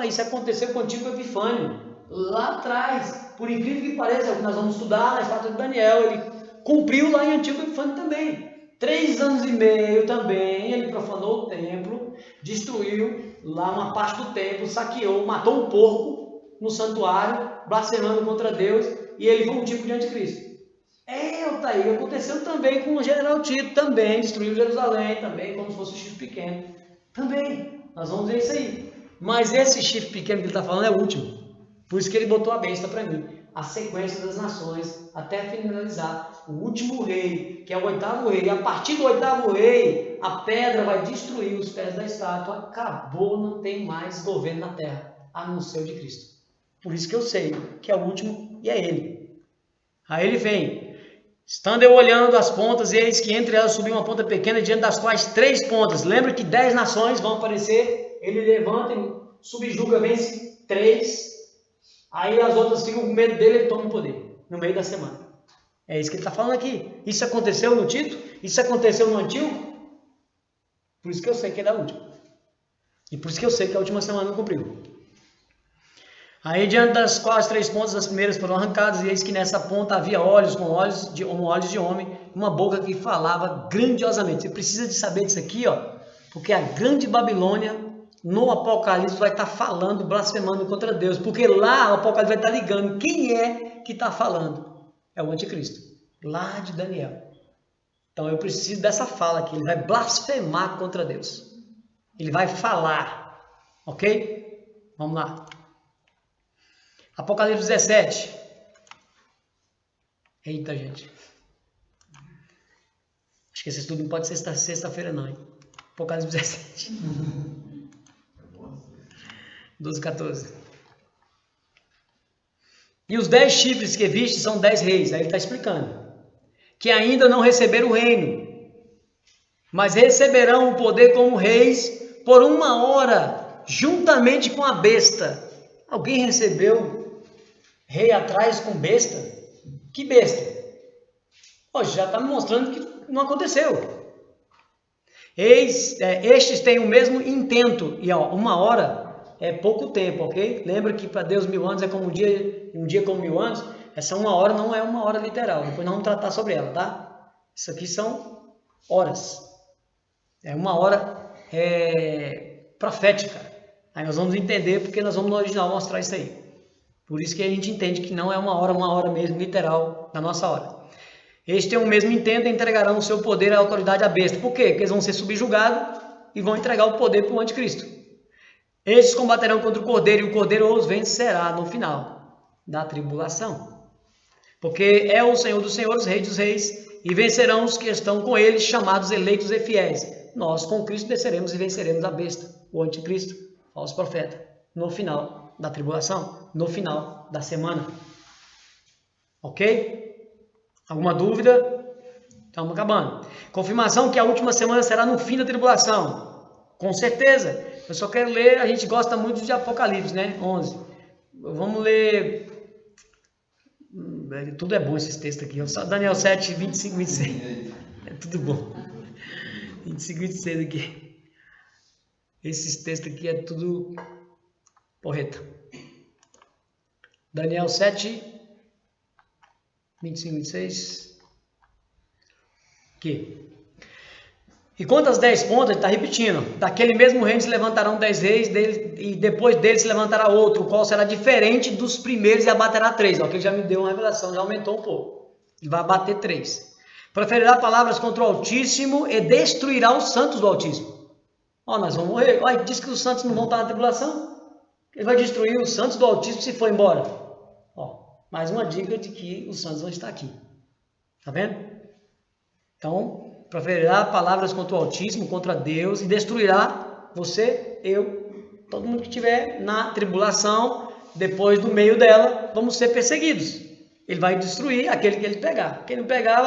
Isso aconteceu com o antigo Epifânio. Lá atrás. Por incrível que pareça, é o que nós vamos estudar na estátua de Daniel. Ele cumpriu lá em antigo Epifânio também. 3 anos e meio também, ele profanou o templo, destruiu lá uma parte do templo, saqueou, matou um porco no santuário, blasfemando contra Deus, e ele foi um tipo de anticristo. Altair, aconteceu também com o general Tito, também destruiu Jerusalém, também como se fosse um chifre pequeno. Também, nós vamos ver isso aí. Mas esse chifre pequeno que ele está falando é o último. Por isso que ele botou a besta para mim. A sequência das nações, até finalizar. O último rei, que é o 8º rei. E a partir do 8º rei, a pedra vai destruir os pés da estátua. Acabou, não tem mais governo na terra, a não ser o de Cristo. Por isso que eu sei que é o último e é ele. Aí ele vem. Estando eu olhando as pontas, e eis que entre elas subiu uma ponta pequena, diante das quais 3 pontas. Lembra que 10 nações vão aparecer. Ele levanta e subjuga, vence 3. Aí as outras ficam com medo dele, ele toma o poder, no meio da semana. É isso que ele está falando aqui. Isso aconteceu no Tito? Isso aconteceu no Antíoco? Por isso que eu sei que é da última. E por isso que eu sei que a última semana não cumpriu. Aí diante das quais 3 pontas, as primeiras foram arrancadas, e eis que nessa ponta havia olhos, como olhos de homem, uma boca que falava grandiosamente. Você precisa de saber disso aqui, porque a grande Babilônia, no Apocalipse, vai estar falando, blasfemando contra Deus, porque lá o Apocalipse vai estar ligando. Quem é que está falando? É o anticristo, lá de Daniel. Então eu preciso dessa fala aqui. Ele vai blasfemar contra Deus. Ele vai falar. Ok? Vamos lá. Apocalipse 17. Eita, gente. Acho que esse estudo não pode ser sexta-feira, não, hein? Apocalipse 17. 12, 14. E os 10 chifres que viste são 10 reis. Aí ele está explicando. Que ainda não receberam o reino, mas receberão o poder como reis por 1 hora, juntamente com a besta. Alguém recebeu rei atrás com besta? Que besta? Hoje já está me mostrando que não aconteceu. Estes têm o mesmo intento. E 1 hora é pouco tempo, ok? Lembra que para Deus 1000 anos é como um dia como 1000 anos. Essa 1 hora não é 1 hora literal. Depois nós vamos tratar sobre ela, tá? Isso aqui são horas. É 1 hora profética. Aí nós vamos entender porque nós vamos no original mostrar isso aí. Por isso que a gente entende que não é 1 hora mesmo, literal, na nossa hora. Eles têm o mesmo intento e entregarão o seu poder e a autoridade à besta. Por quê? Porque eles vão ser subjugados e vão entregar o poder para o anticristo. Estes combaterão contra o Cordeiro, e o Cordeiro os vencerá no final da tribulação. Porque é o Senhor dos senhores, Rei dos reis, e vencerão os que estão com ele, chamados eleitos e fiéis. Nós com Cristo desceremos e venceremos a besta, o anticristo, o falso profeta, no final da tribulação, no final da semana. Ok? Alguma dúvida? Estamos acabando. Confirmação que a última semana será no fim da tribulação. Com certeza. Eu só quero ler, a gente gosta muito de Apocalipse, né? 11. Vamos ler... Tudo é bom esses textos aqui. Daniel 7, 25, 26. É tudo bom. 25, 26 aqui. Esses textos aqui é tudo porreta. Daniel 7, 25, 26. Aqui. E quanto às 10 pontas, ele está repetindo. Daquele mesmo reino se levantarão 10 reis, e depois dele se levantará outro, o qual será diferente dos primeiros e abaterá 3. Ó, que ele já me deu uma revelação, já aumentou um pouco. Ele vai abater 3. Proferirá palavras contra o Altíssimo e destruirá os santos do Altíssimo. Ó, nós vamos morrer. Ó, diz que os santos não vão estar na tribulação. Ele vai destruir os santos do Altíssimo se for embora. Ó, mais uma dica de que os santos vão estar aqui. Tá vendo? Então... proferirá palavras contra o Altíssimo, contra Deus, e destruirá você, eu, todo mundo que estiver na tribulação, depois do meio dela, vamos ser perseguidos. Ele vai destruir aquele que ele pegar. Quem não pegar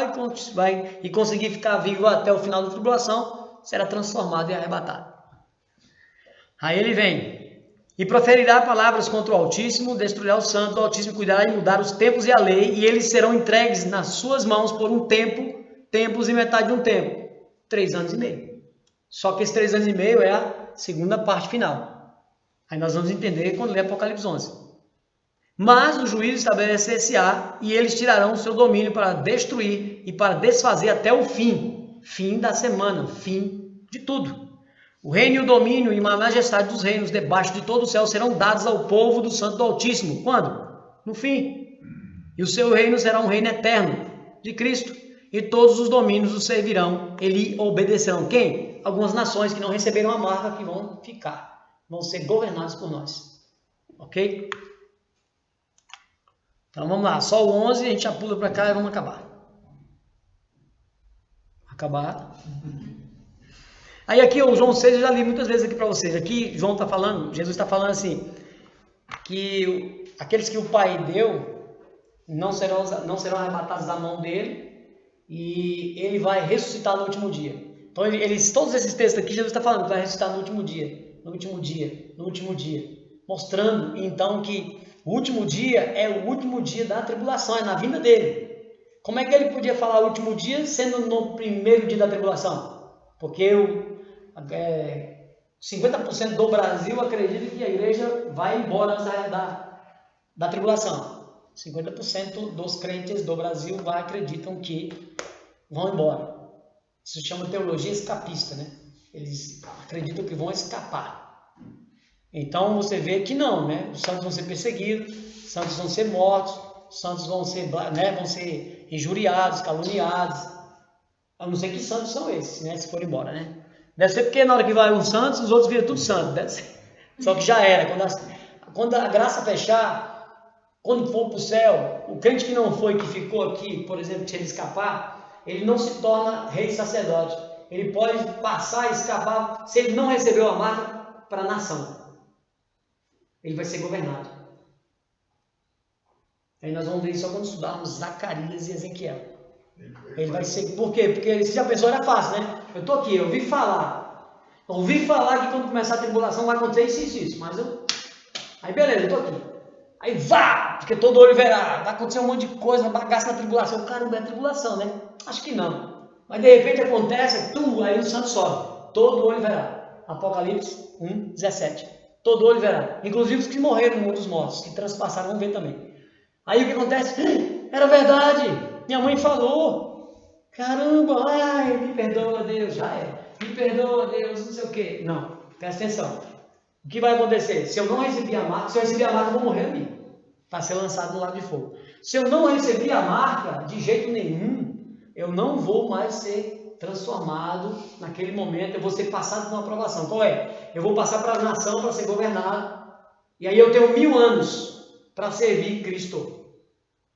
vai conseguir ficar vivo até o final da tribulação, será transformado e arrebatado. Aí ele vem, e proferirá palavras contra o Altíssimo, destruirá os santos do Altíssimo, cuidará de mudar os tempos e a lei, e eles serão entregues nas suas mãos por um tempo, tempos e metade de um tempo, 3 anos e meio. Só que esses 3 anos e meio é a segunda parte final. Aí nós vamos entender quando ler Apocalipse 11. Mas o juízo estabelecer-se-á, e eles tirarão o seu domínio para destruir e para desfazer até o fim, fim da semana, fim de tudo. O reino e o domínio e a majestade dos reinos debaixo de todo o céu serão dados ao povo do Santo do Altíssimo. Quando? No fim. E o seu reino será um reino eterno de Cristo. E todos os domínios o servirão, ele obedecerão. Quem? Algumas nações que não receberam a marca, que vão ficar, vão ser governados por nós. Ok? Então vamos lá, só o 11, a gente já pula para cá e vamos acabar. Acabar. Aí aqui o João 6, eu já li muitas vezes aqui para vocês. Aqui João está falando, Jesus está falando assim, que aqueles que o Pai deu não serão arrebatados da mão dele, e ele vai ressuscitar no último dia. Então, todos esses textos aqui, Jesus está falando que vai ressuscitar no último dia, no último dia, no último dia. Mostrando, então, que o último dia é o último dia da tribulação, é na vinda dele. Como é que ele podia falar o último dia sendo no primeiro dia da tribulação? Porque 50% do Brasil acredita que a igreja vai embora antes da tribulação. 50% dos crentes do Brasil acreditam que vão embora. Isso se chama teologia escapista, né? Eles acreditam que vão escapar. Então você vê que não, né? Os santos vão ser perseguidos, os santos vão ser mortos, os santos vão ser injuriados, caluniados. Eu não sei que santos são esses, né? Se for embora, né? Deve ser porque na hora que vai uns santos, os outros viram tudo santo. Deve ser. Só que já era. Quando a graça fechar, quando for para o céu, o crente que não foi, que ficou aqui, por exemplo, se ele escapar, ele não se torna rei sacerdote. Ele pode passar e escapar, se ele não recebeu a marca, para a nação. Ele vai ser governado. Aí nós vamos ver isso só quando estudarmos Zacarias e Ezequiel. Ele vai ser... Por quê? Porque você já pensou, era fácil, né? Eu estou aqui, eu ouvi falar. Ouvi falar que quando começar a tribulação vai acontecer isso. Mas eu... Aí beleza, eu estou aqui. Aí vá, porque todo olho verá, vai acontecer um monte de coisa, bagaça na tribulação. Caramba, é tribulação, né? Acho que não. Mas de repente acontece, aí o santo sobe. Todo olho verá. Apocalipse 1, 17. Todo olho verá. Inclusive os que morreram no mundo dos mortos, que transpassaram, vão ver também. Aí o que acontece? Era verdade. Minha mãe falou. Caramba, ai, me perdoa, Deus. Já era. Me perdoa, Deus, não sei o quê. Não, presta atenção. O que vai acontecer? Se eu não receber a marca, se eu receber a marca, eu vou morrer ali. Para ser lançado no lago de fogo. Se eu não receber a marca, de jeito nenhum, eu não vou mais ser transformado naquele momento, eu vou ser passado por uma aprovação. Qual é? Eu vou passar para a nação para ser governado, e aí eu tenho 1000 anos para servir Cristo.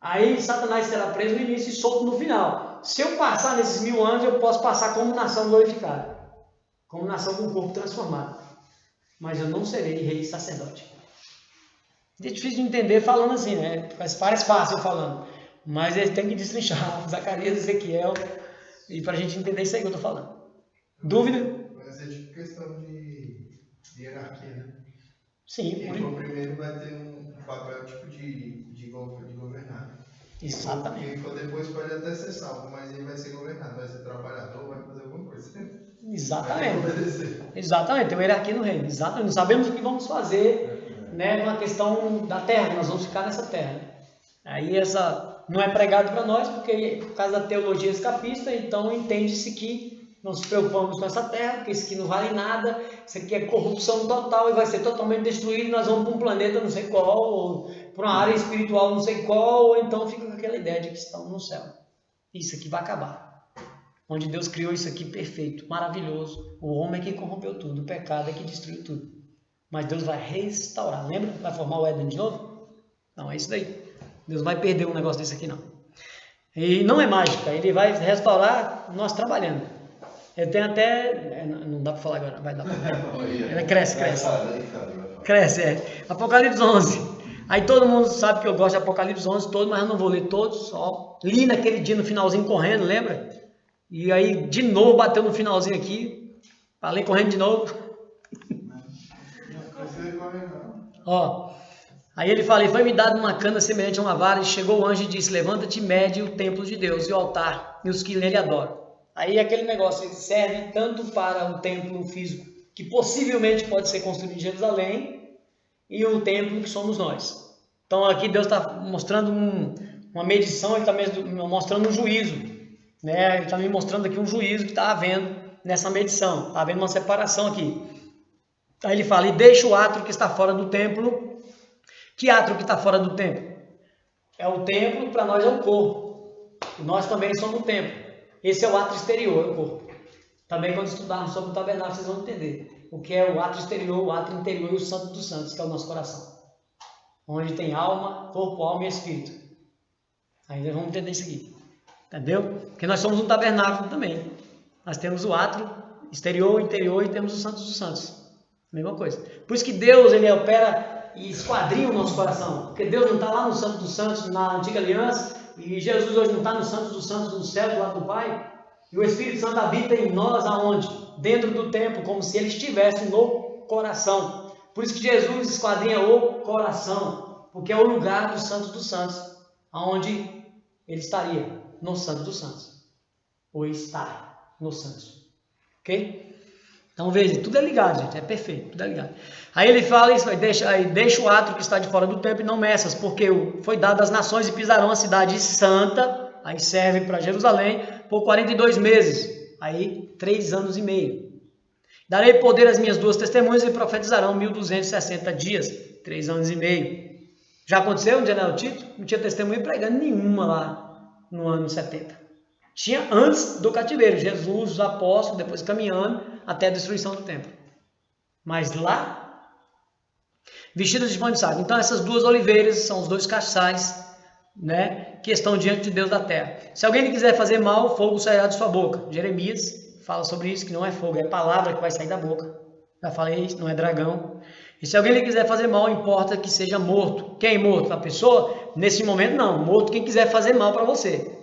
Aí Satanás será preso no início e solto no final. Se eu passar nesses 1000 anos, eu posso passar como nação glorificada, como nação com o corpo transformado, mas eu não serei rei e sacerdote. É difícil de entender falando assim, né? Parece fácil falando, mas ele tem que destrinchar Zacarias, Ezequiel, e para a gente entender isso aí que eu estou falando. Dúvida? Mas é tipo questão de hierarquia, né? Sim. Quem for primeiro vai ter um papel tipo de governar. Exatamente. Quem for depois pode até ser salvo, mas ele vai ser governado, vai ser trabalhador, vai fazer alguma coisa. Exatamente. Exatamente, tem uma hierarquia no reino. Exatamente. Não sabemos o que vamos fazer, né, com a questão da terra, nós vamos ficar nessa terra. Aí essa não é pregado para nós, porque por causa da teologia escapista, então entende-se que não se preocupamos com essa terra, porque isso aqui não vale nada, isso aqui é corrupção total e vai ser totalmente destruído, nós vamos para um planeta não sei qual, ou para uma área espiritual não sei qual, ou então fica com aquela ideia de que estamos no céu. Isso aqui vai acabar. Onde Deus criou isso aqui perfeito, maravilhoso. O homem é quem corrompeu tudo, o pecado é que destruiu tudo. Mas Deus vai restaurar, lembra? Vai formar o Éden de novo? Não, é isso daí. Deus vai perder um negócio desse aqui não. E não é mágica, ele vai restaurar nós trabalhando. Ele tem até... Não dá para falar agora, vai dar para falar. Ele cresce. Cresce, é. Apocalipse 11. Aí todo mundo sabe que eu gosto de Apocalipse 11 todo, mas eu não vou ler todos. Só li naquele dia no finalzinho correndo, lembra? E aí de novo bateu no finalzinho aqui. Falei correndo de novo. Ó, aí ele fala, e foi-me dado uma cana semelhante a uma vara, e chegou o anjo e disse, levanta-te e mede o templo de Deus, e o altar, e os que nele adoram. Aí aquele negócio ele serve tanto para o templo físico, que possivelmente pode ser construído em Jerusalém, e o templo que somos nós. Então aqui Deus está mostrando uma medição, ele está mostrando um juízo, né? Ele está me mostrando aqui um juízo que está havendo nessa medição, está havendo uma separação aqui. Aí ele fala, e deixa o átrio que está fora do templo. Que átrio que está fora do templo? É o templo, para nós é o corpo. E nós também somos o templo. Esse é o átrio exterior, é o corpo. Também quando estudarmos sobre o tabernáculo, vocês vão entender o que é o átrio exterior, o átrio interior e o santo dos santos, que é o nosso coração. Onde tem alma, corpo, alma e espírito. Aí nós vamos entender isso aqui. Entendeu? Porque nós somos um tabernáculo também. Nós temos o átrio exterior, interior e temos o santo dos santos. Mesma coisa. Por isso que Deus, ele opera e esquadrinha o nosso coração. Porque Deus não está lá no Santo dos Santos, na Antiga Aliança, e Jesus hoje não está no Santo dos Santos, no céu, do lado do Pai. E o Espírito Santo habita em nós, aonde? Dentro do templo, como se ele estivesse no coração. Por isso que Jesus esquadrinha o coração, porque é o lugar do Santo dos Santos, aonde ele estaria, no Santo dos Santos. Ou está no Santos. Ok? Então veja, tudo é ligado, gente, é perfeito, tudo é ligado. Aí ele fala isso, deixa o átrio que está de fora do templo e não meças, porque foi dado às nações e pisarão a cidade santa, aí serve para Jerusalém, por 42 meses, aí 3 anos e meio. Darei poder às minhas 2 testemunhas e profetizarão 1260 dias, 3 anos e meio. Já aconteceu no General Tito? Não tinha testemunha pregando nenhuma lá no ano 70. Tinha antes do cativeiro, Jesus, os apóstolos, depois caminhando até a destruição do templo. Mas lá, vestidos de pano de saco. Então essas 2 oliveiras são os 2 castiçais, né, que estão diante de Deus da terra. Se alguém lhe quiser fazer mal, fogo sairá de sua boca. Jeremias fala sobre isso, que não é fogo, é palavra que vai sair da boca. Já falei isso, não é dragão. E se alguém lhe quiser fazer mal, importa que seja morto. Quem morto? A pessoa? Nesse momento não, morto quem quiser fazer mal para você.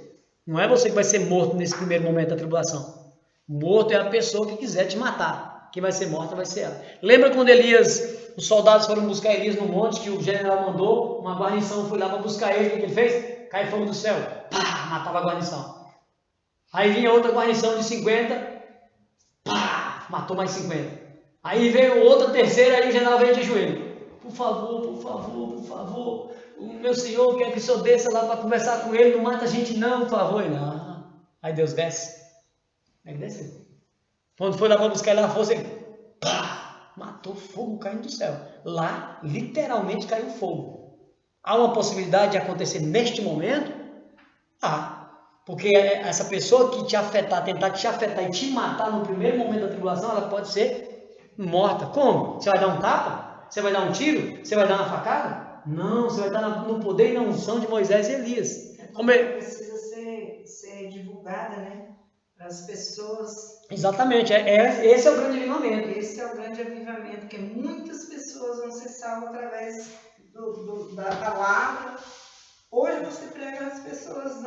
Não é você que vai ser morto nesse primeiro momento da tribulação. Morto é a pessoa que quiser te matar. Quem vai ser morta vai ser ela. Lembra quando Elias, os soldados foram buscar Elias no monte, que o general mandou, uma guarnição foi lá para buscar ele, o que ele fez? Cai fogo do céu. Pá, matava a guarnição. Aí vinha outra guarnição de 50, pá, matou mais 50. Aí veio outra terceira, aí o general veio de joelho. Por favor, o meu senhor quer que o senhor desça lá para conversar com ele, não mata a gente não, por favor. E não. Aí Deus desce. Aí desceu. Quando foi lá para buscar ele na força, ele pá, matou fogo caindo do céu. Lá, literalmente caiu fogo. Há uma possibilidade de acontecer neste momento? Porque essa pessoa que te afetar, tentar te afetar e te matar no primeiro momento da tribulação, ela pode ser morta. Como? Você vai dar um tapa? Você vai dar um tiro? Você vai dar uma facada? Não, você vai estar no poder e na unção de Moisés e Elias. Como precisa ser divulgada, né? Para as pessoas. Exatamente, esse é o grande avivamento. Esse é o grande avivamento, porque muitas pessoas vão ser salvas através da palavra. Hoje você prega, as pessoas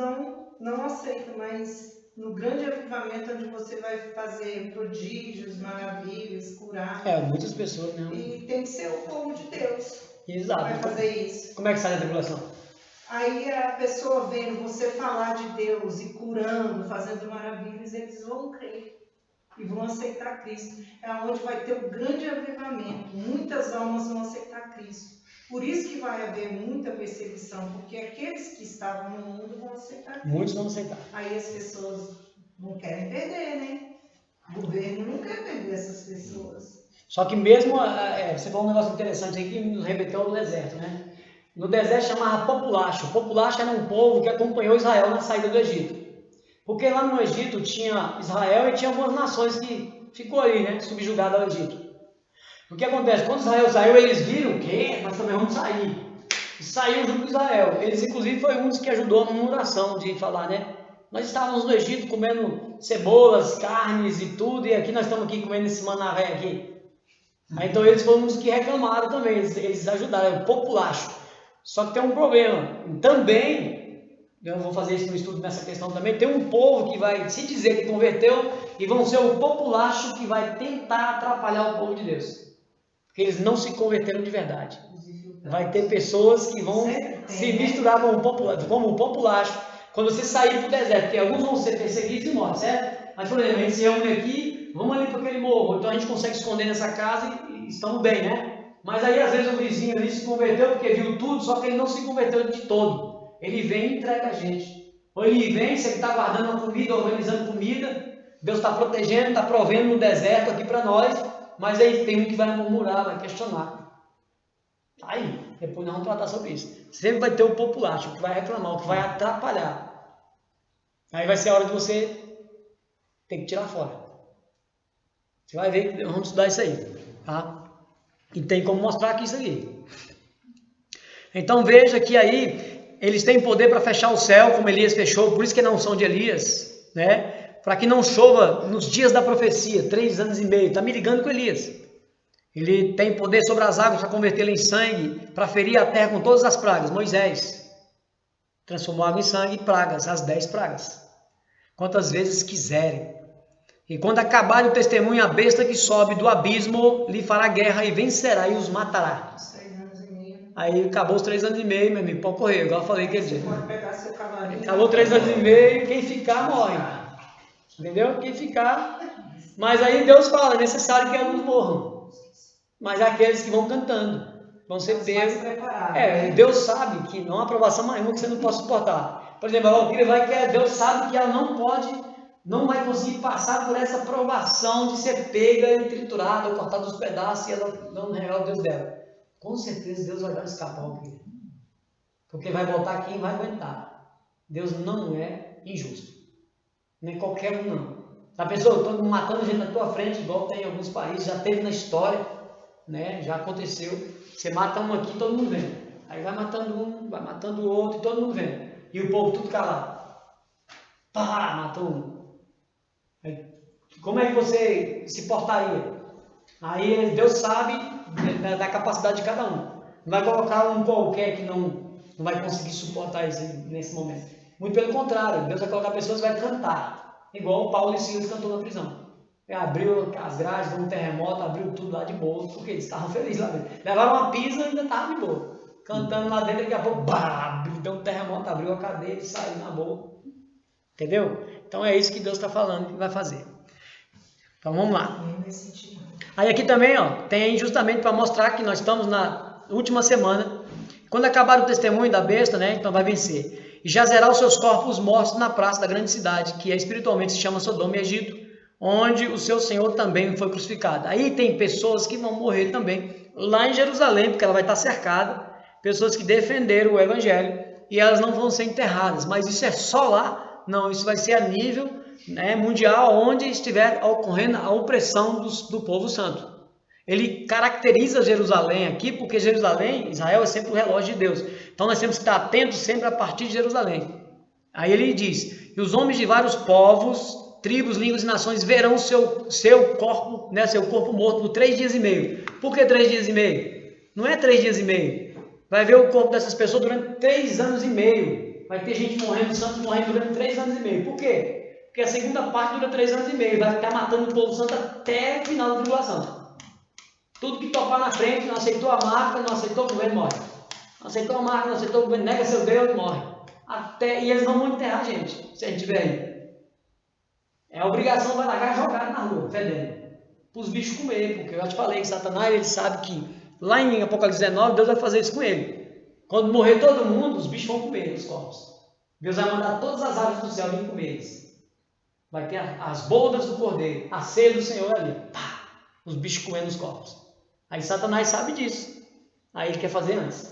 não aceitam, mas no grande avivamento, onde você vai fazer prodígios, maravilhas, curar. Muitas pessoas não. E tem que ser o povo de Deus. Exato. Que vai fazer isso. Como é que sai da tribulação? Aí a pessoa vendo você falar de Deus e curando, fazendo maravilhas, eles vão crer e vão aceitar Cristo. É onde vai ter o grande avivamento. Muitas almas vão aceitar Cristo. Por isso que vai haver muita perseguição, porque aqueles que estavam no mundo vão aceitar Cristo. Muitos vão aceitar. Aí as pessoas não querem perder, né? O governo não quer perder essas pessoas. Só que mesmo, você falou um negócio interessante aí que nos remeteu ao deserto, né? No deserto chamava populacho. O populacho era um povo que acompanhou Israel na saída do Egito. Porque lá no Egito tinha Israel e tinha algumas nações que ficou ali, né? Subjugada ao Egito. O que acontece? Quando Israel saiu, eles viram o quê? Nós também vamos sair. E saiu junto com Israel. Eles, inclusive, foi um dos que ajudou numa oração de falar, né? Nós estávamos no Egito comendo cebolas, carnes e tudo, e aqui nós estamos aqui comendo esse manaré aqui. Então eles foram uns que reclamaram também, eles ajudaram, o populacho. Só que tem um problema, também, eu vou fazer isso no estudo nessa questão também, tem um povo que vai se dizer que converteu e vão ser o populacho que vai tentar atrapalhar o povo de Deus. Porque eles não se converteram de verdade. Vai ter pessoas que vão se misturar com o populacho. Quando você sair para o deserto, porque alguns vão ser perseguidos e mortos, certo? Mas, por exemplo, a gente se reúne aqui, vamos ali para aquele morro, então a gente consegue esconder nessa casa e estamos bem, né? Mas aí às vezes o vizinho ali se converteu porque viu tudo, só que ele não se converteu de todo. Ele vem e entrega a gente. Ou ele vem, você está guardando a comida, organizando comida, Deus está protegendo, está provendo no deserto aqui para nós, mas aí tem um que vai murmurar, vai questionar. Aí, depois nós vamos tratar sobre isso. Sempre vai ter o populacho, o que vai reclamar, o que vai atrapalhar. Aí vai ser a hora de você ter que tirar fora. Você vai ver que vamos estudar isso aí, tá? E tem como mostrar aqui isso aqui. Então veja que aí eles têm poder para fechar o céu, como Elias fechou, por isso que não são de Elias, né? Para que não chova nos dias da profecia, 3 anos e meio. Está me ligando com Elias. Ele tem poder sobre as águas para convertê-las em sangue, para ferir a terra com todas as pragas. Moisés transformou água em sangue e pragas, as 10 pragas. Quantas vezes quiserem. E quando acabar o testemunho, a besta que sobe do abismo lhe fará guerra e vencerá e os matará. 3 anos e meio. Aí acabou os 3 anos e meio, meu amigo, pode correr, igual eu falei aquele dia. Pode pegar seu cavalinho. Acabou 3 anos e meio, quem ficar morre. Entendeu? Quem ficar. Mas aí Deus fala, é necessário que alguns morram. Mas aqueles que vão cantando, vão ser pegos. Deus sabe que não há aprovação maior que você não possa suportar. Por exemplo, a Valquíria Deus sabe que ela não vai conseguir passar por essa provação de ser pega e triturada ou cortada dos pedaços e ela não real Deus dela. Com certeza Deus vai dar escapar ao Valquíria. Porque vai voltar quem vai aguentar. Deus não é injusto. Nem qualquer um não. A pessoa, eu estou matando gente na tua frente, igual tem em alguns países, já teve na história, né? Já aconteceu. Você mata um aqui, todo mundo vendo. Aí vai matando um, vai matando o outro e todo mundo vendo. E o povo tudo calado. Pá, matou um. Aí, como é que você se portaria? Aí Deus sabe da capacidade de cada um. Não vai colocar um qualquer que não vai conseguir suportar isso nesse momento. Muito pelo contrário, Deus vai colocar pessoas que vai cantar. Igual o Paulo e Silas cantou na prisão. Abriu as grades, deu um terremoto, abriu tudo lá de boa, porque eles estavam felizes lá dentro. Levaram uma pisa e ainda estavam de boa. Cantando lá dentro, daqui a pouco, deu um terremoto, abriu a cadeia e saiu na boa. Entendeu? Então é isso que Deus está falando que vai fazer. Então vamos lá. Aí aqui também, ó, tem justamente para mostrar que nós estamos na última semana. Quando acabar o testemunho da besta, né, então vai vencer. E jazerá os seus corpos mortos na praça da grande cidade, que espiritualmente se chama Sodoma e Egito, onde o seu Senhor também foi crucificado. Aí tem pessoas que vão morrer também, lá em Jerusalém, porque ela vai estar cercada, pessoas que defenderam o Evangelho, e elas não vão ser enterradas, mas isso é só lá Não, isso vai ser a nível, né, mundial, onde estiver ocorrendo a opressão do povo santo. Ele caracteriza Jerusalém aqui, porque Jerusalém, Israel, é sempre o relógio de Deus. Então nós temos que estar atentos sempre a partir de Jerusalém. Aí ele diz, e os homens de vários povos, tribos, línguas e nações verão seu corpo, né, seu corpo morto por 3 dias e meio. Por que 3 dias e meio? Não é 3 dias e meio. Vai ver o corpo dessas pessoas durante 3 anos e meio. Vai ter gente morrendo, santos morrendo durante 3 anos e meio. Por quê? Porque a segunda parte dura 3 anos e meio. Vai ficar matando o povo santo até o final da tribulação. Tudo que topar na frente, não aceitou a marca, não aceitou o governo, morre. Não aceitou a marca, não aceitou o governo, nega seu Deus, morre. E eles não vão enterrar a gente, se a gente tiver aí. É a obrigação, vai largar jogado na rua, fedendo. Para os bichos comer, porque eu já te falei que Satanás, ele sabe que lá em Apocalipse 19, Deus vai fazer isso com ele. Quando morrer todo mundo, os bichos vão comer os corpos. Deus vai mandar todas as aves do céu virem comer eles. Vai ter as boldas do cordeiro, a ceia do Senhor ali. Pá, os bichos comendo os corpos. Aí Satanás sabe disso. Aí ele quer fazer antes.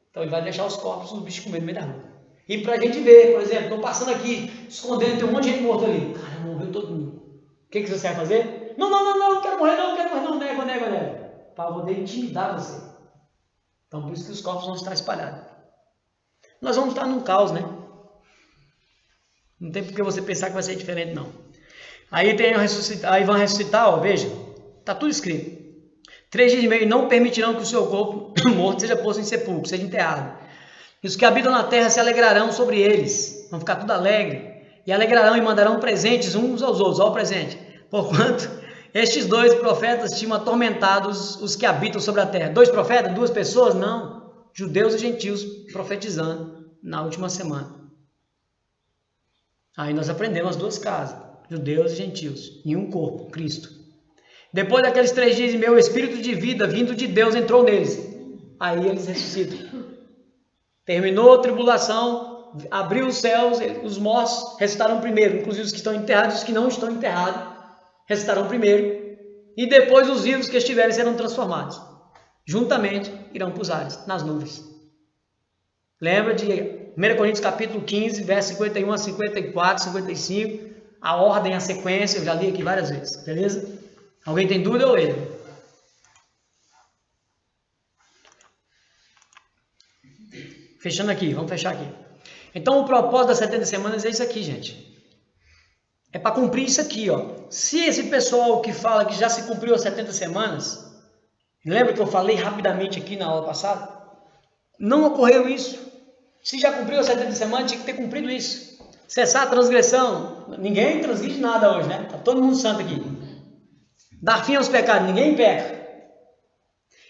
Então ele vai deixar os corpos dos bichos comendo no meio da rua. E pra gente ver, por exemplo, estou passando aqui, escondendo, tem um monte de gente morto ali. Cara, morreu todo mundo. O que você vai fazer? Não quero morrer, não, nego. Para poder intimidar você. Então por isso que os corpos vão estar espalhados. Nós vamos estar num caos, né? Não tem por que você pensar que vai ser diferente, não. Aí vão ressuscitar, ó, veja, está tudo escrito. 3 dias e meio não permitirão que o seu corpo morto seja posto em sepulcro, seja enterrado. E os que habitam na terra se alegrarão sobre eles, vão ficar tudo alegre, e alegrarão e mandarão presentes uns aos outros, olha o presente, porquanto estes 2 profetas tinham atormentados os que habitam sobre a terra. 2 profetas? 2 pessoas? Não, judeus e gentios profetizando na última semana. Aí nós aprendemos as 2 casas, judeus e gentios, em um corpo, Cristo. Depois daqueles 3 dias e meio, o Espírito de vida vindo de Deus entrou neles. Aí eles ressuscitam. Terminou a tribulação, abriu os céus, os mortos ressuscitarão primeiro, inclusive os que estão enterrados e os que não estão enterrados ressuscitarão primeiro. E depois os vivos que estiverem serão transformados. Juntamente irão para os ares, nas nuvens. Lembra de 1 Coríntios capítulo 15, versos 51 a 54, 55, a ordem, a sequência, eu já li aqui várias vezes, beleza? Alguém tem dúvida ou ele? Fechando aqui, vamos fechar aqui. Então o propósito das 70 semanas é isso aqui, gente. É para cumprir isso aqui, ó. Se esse pessoal que fala que já se cumpriu as 70 semanas, lembra que eu falei rapidamente aqui na aula passada? Não ocorreu isso. Se já cumpriu as 70 semanas, tinha que ter cumprido isso. Cessar a transgressão. Ninguém transgride nada hoje, né? Está todo mundo santo aqui. Dar fim aos pecados. Ninguém peca.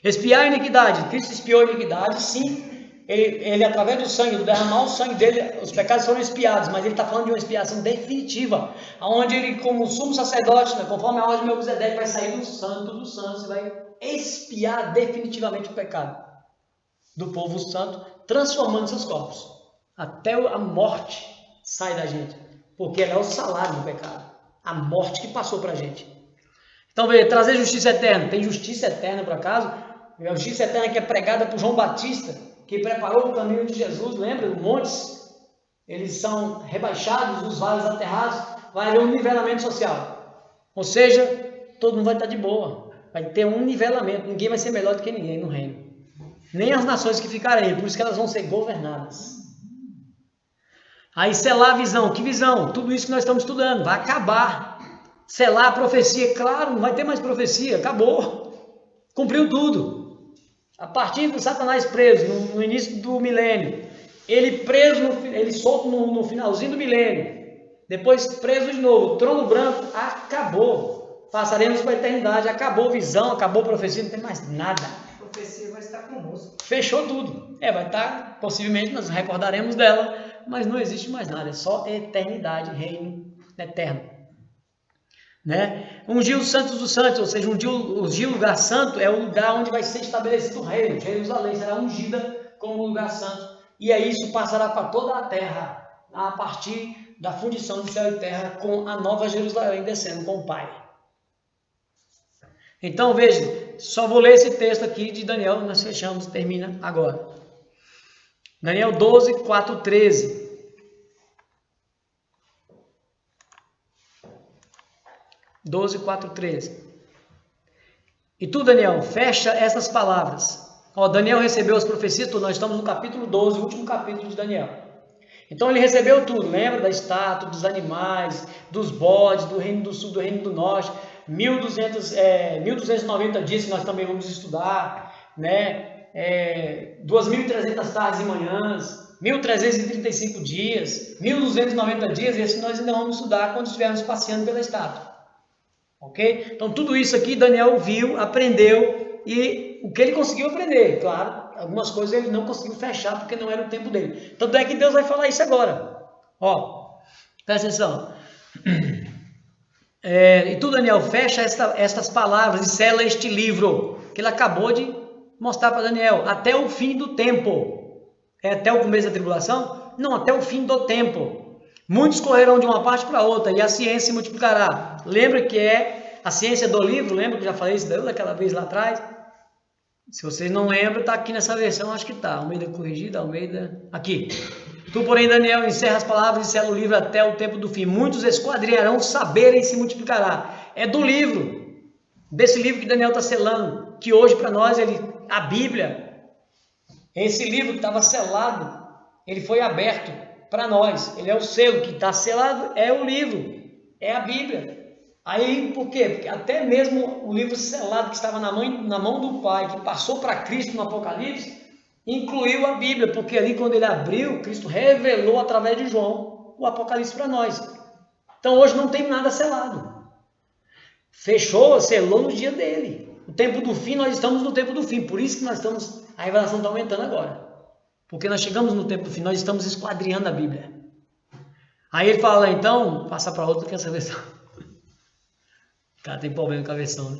Expiar a iniquidade. Cristo expiou a iniquidade, sim. Ele através do sangue, do derramar o sangue dele, os pecados foram expiados, mas ele está falando de uma expiação definitiva, onde ele, como sumo sacerdote, né, conforme a ordem de Melquisedeque, vai sair do santo dos santos e vai expiar definitivamente o pecado do povo santo, transformando seus corpos. Até a morte sai da gente, porque ela é o salário do pecado, a morte que passou para a gente. Então, veja, trazer justiça eterna. Tem justiça eterna, por acaso? A justiça eterna que é pregada por João Batista, que preparou o caminho de Jesus, lembra? Os montes, eles são rebaixados, os vales aterrados, vai haver um nivelamento social. Ou seja, todo mundo vai estar de boa, vai ter um nivelamento, ninguém vai ser melhor do que ninguém no reino. Nem as nações que ficarem aí, por isso que elas vão ser governadas. Aí selar a visão, que visão? Tudo isso que nós estamos estudando, vai acabar. Selar a profecia, claro, não vai ter mais profecia, acabou. Cumpriu tudo. A partir do Satanás preso no início do milênio, ele preso, ele solto no finalzinho do milênio, depois preso de novo, trono branco, acabou. Passaremos para a eternidade, acabou visão, acabou profecia, não tem mais nada. A profecia vai estar conosco. Fechou tudo. Vai estar, possivelmente nós recordaremos dela, mas não existe mais nada, é só eternidade, reino eterno. Né? Ungir os santos dos santos, ou seja, ungir o lugar santo é o lugar onde vai ser estabelecido o reino. Jerusalém será ungida como lugar santo, e aí isso passará para toda a terra, a partir da fundição de céu e terra com a nova Jerusalém descendo com o Pai. Então veja, só vou ler esse texto aqui de Daniel, nós fechamos, termina agora. Daniel 12, 4, 13. 12, 4, 13. E tu, Daniel, fecha essas palavras. Ó, Daniel recebeu as profecias, nós estamos no capítulo 12, o último capítulo de Daniel. Então ele recebeu tudo, lembra da estátua, dos animais, dos bodes, do reino do sul, do reino do norte, 1290 dias que nós também vamos estudar, né? 2.300 tardes e manhãs, 1.335 dias, 1.290 dias, esse nós ainda vamos estudar quando estivermos passeando pela estátua. Ok? Então tudo isso aqui Daniel viu, aprendeu e o que ele conseguiu aprender, claro, algumas coisas ele não conseguiu fechar porque não era o tempo dele. Tanto é que Deus vai falar isso agora. Ó, presta atenção. E tu, Daniel, fecha estas palavras e sela este livro que ele acabou de mostrar para Daniel, até o fim do tempo. É até o começo da tribulação? Não, até o fim do tempo. Muitos correrão de uma parte para outra e a ciência se multiplicará. Lembra que é a ciência do livro? Lembra que eu já falei isso daquela vez lá atrás? Se vocês não lembram, está aqui nessa versão, acho que está. Almeida corrigida, Almeida... Aqui. Tu, porém, Daniel, encerra as palavras e sela o livro até o tempo do fim. Muitos esquadrilharão, saber e se multiplicará. É do livro, desse livro que Daniel está selando, que hoje para nós, a Bíblia, esse livro que estava selado, ele foi aberto para nós. Ele é o selo que está selado, é o livro, é a Bíblia. Aí, por quê? Porque até mesmo o livro selado que estava na mão do Pai, que passou para Cristo no Apocalipse, incluiu a Bíblia, porque ali quando ele abriu, Cristo revelou através de João o Apocalipse para nós. Então hoje não tem nada selado. Fechou, selou no dia dele. O tempo do fim, nós estamos no tempo do fim, por isso que a revelação está aumentando agora. Porque nós chegamos no tempo do fim, nós estamos esquadrinhando a Bíblia. Aí ele fala, então, passa para outra que essa versão. O cara tem problema com a versão, né?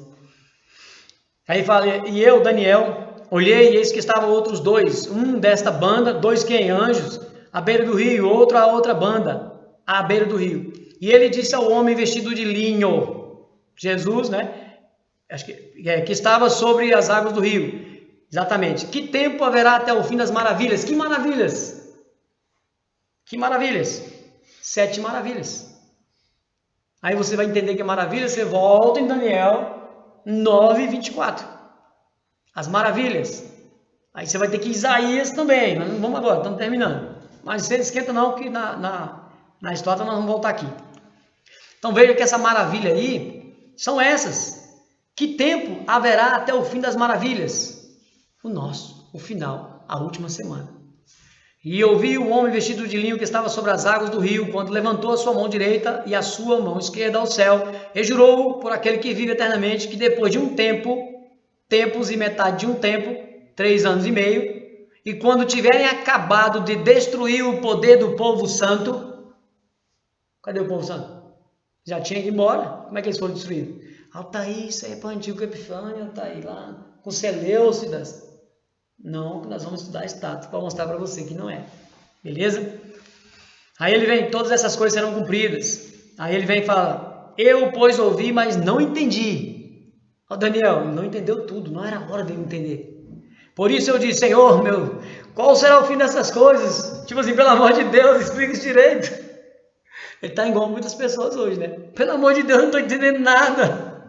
Aí ele fala, e eu, Daniel, olhei e eis que estavam outros dois, um desta banda, dois quem? Anjos, à beira do rio, outro à outra banda, à beira do rio. E ele disse ao homem vestido de linho, Jesus, né? Acho que estava sobre as águas do rio. Exatamente. Que tempo haverá até o fim das maravilhas? Que maravilhas? Que maravilhas? 7 maravilhas. Aí você vai entender que é maravilha, você volta em Daniel 9, 24. As maravilhas. Aí você vai ter que ir Isaías também. Nós não vamos agora, estamos terminando. Mas você não esquenta não, que na história nós vamos voltar aqui. Então veja que essa maravilha aí são essas. Que tempo haverá até o fim das maravilhas? O nosso, o final, a última semana. E eu vi o homem vestido de linho que estava sobre as águas do rio, quando levantou a sua mão direita e a sua mão esquerda ao céu, e jurou por aquele que vive eternamente, que depois de um tempo, tempos e metade de um tempo, 3 anos e meio, e quando tiverem acabado de destruir o poder do povo santo, cadê o povo santo? Já tinha ido embora, como é que eles foram destruídos? Altair, isso aí é para o antigo Epifânio, Altair lá, com Seleucidas. Não, nós vamos estudar a estátua para mostrar para você que não é. Beleza? Aí ele vem, todas essas coisas serão cumpridas. Aí ele vem e fala, eu, pois, ouvi, mas não entendi. Ó, Daniel, não entendeu tudo, não era hora dele entender. Por isso eu disse, Senhor, meu, qual será o fim dessas coisas? Tipo assim, pelo amor de Deus, explica isso direito. Ele está igual muitas pessoas hoje, né? Pelo amor de Deus, não estou entendendo nada.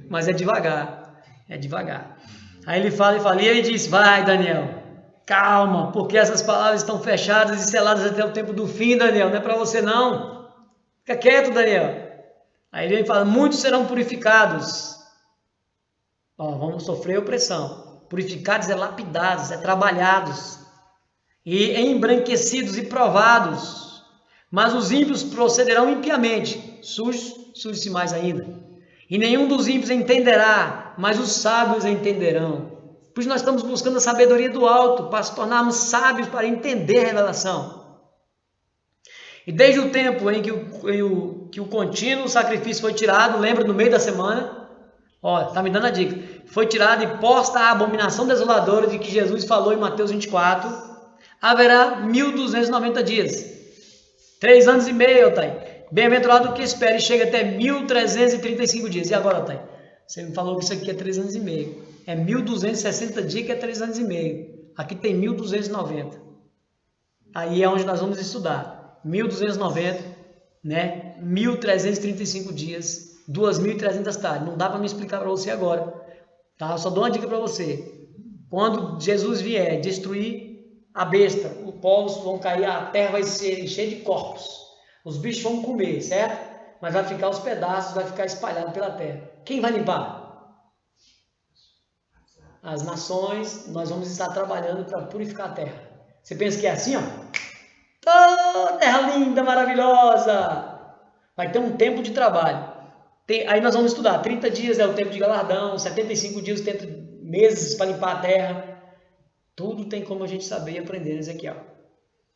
Mas é devagar, é devagar. Aí ele fala, e ele diz, vai Daniel, calma, porque essas palavras estão fechadas e seladas até o tempo do fim, Daniel, não é para você não. Fica quieto, Daniel. Aí ele fala, muitos serão purificados. Ó, vamos sofrer opressão. Purificados é lapidados, é trabalhados. E embranquecidos e provados. Mas os ímpios procederão impiamente. Sujos-se mais ainda. E nenhum dos ímpios entenderá, mas os sábios entenderão. Por isso nós estamos buscando a sabedoria do alto, para se tornarmos sábios, para entender a revelação. E desde o tempo em que o contínuo sacrifício foi tirado, lembra, no meio da semana, ó, está me dando a dica, foi tirado e posta a abominação desoladora de que Jesus falou em Mateus 24, haverá 1290 dias. 3 anos e meio, Altair. Bem-aventurado o que espera e chega até 1335 dias. E agora, Altair? Você me falou que isso aqui é 3 anos e meio. É 1260 dias que é 3 anos e meio. Aqui tem 1290. Aí é onde nós vamos estudar. 1290, né? 1335 dias 2.300 tardes. Não dá para me explicar para você agora. Tá? Eu só dou uma dica para você. Quando Jesus vier destruir a besta, os povos vão cair, a terra vai ser cheia de corpos. Os bichos vão comer, certo? Mas vai ficar os pedaços, vai ficar espalhado pela terra. Quem vai limpar? As nações. Nós vamos estar trabalhando para purificar a terra. Você pensa que é assim, ó? Oh, terra linda, maravilhosa! Vai ter um tempo de trabalho. Aí nós vamos estudar. 30 dias é o tempo de galardão, 75 dias, 70 meses para limpar a terra. Tudo tem como a gente saber e aprender, Ezequiel.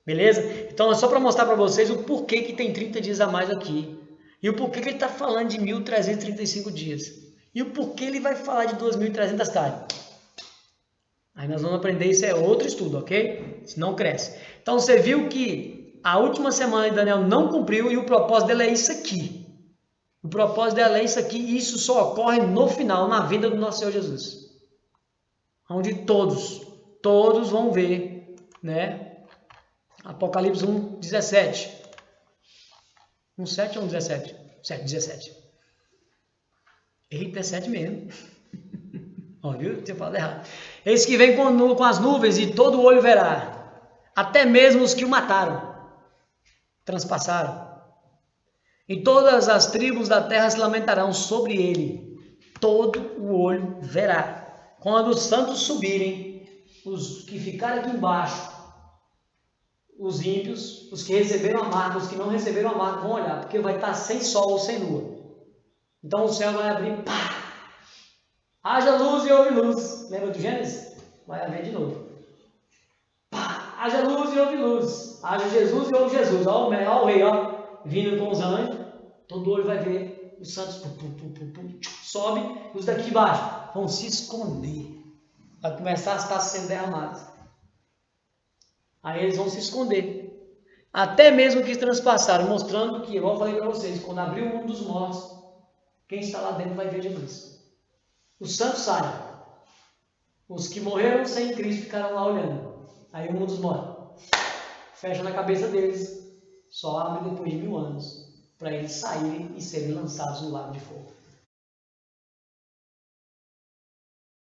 Beleza? Então é só para mostrar para vocês o porquê que tem 30 dias a mais aqui. E o porquê que ele está falando de 1.335 dias. E o porquê ele vai falar de 2.300 tardes. Aí nós vamos aprender, isso é outro estudo, ok? Senão cresce. Então você viu que a última semana de Daniel não cumpriu e o propósito dele é isso aqui. O propósito dela é isso aqui e isso só ocorre no final, na vida do nosso Senhor Jesus. Onde todos vão ver, né? Apocalipse 1, 17. 1, 7 ou 1, 17? 7, 17. Eita, é 7 mesmo. Ó, viu? Tinha falado errado. Eis que vem com as nuvens e todo olho verá, até mesmo os que o mataram, transpassaram. E todas as tribos da terra se lamentarão sobre ele. Todo o olho verá. Quando os santos subirem, os que ficarem aqui embaixo, os ímpios, os que receberam a marca, os que não receberam a marca, vão olhar, porque vai estar sem sol ou sem lua. Então o céu vai abrir, pá! Haja luz e houve luz. Lembra do Gênesis? Vai haver de novo. Pá! Haja luz e houve luz. Haja Jesus e houve Jesus. Ó o rei, ó, vindo com os anjos. Todo olho vai ver os santos. Sobe. Os daqui embaixo vão se esconder. Vai começar a estar sendo derramados. Aí eles vão se esconder. Até mesmo que transpassaram, mostrando que, igual eu falei para vocês, quando abrir o mundo dos mortos, quem está lá dentro vai ver Jesus. Os santos saem. Os que morreram sem Cristo ficaram lá olhando. Aí o mundo dos mortos fecha na cabeça deles. Só abre depois de 1000 anos. Para eles saírem e serem lançados no lago de fogo.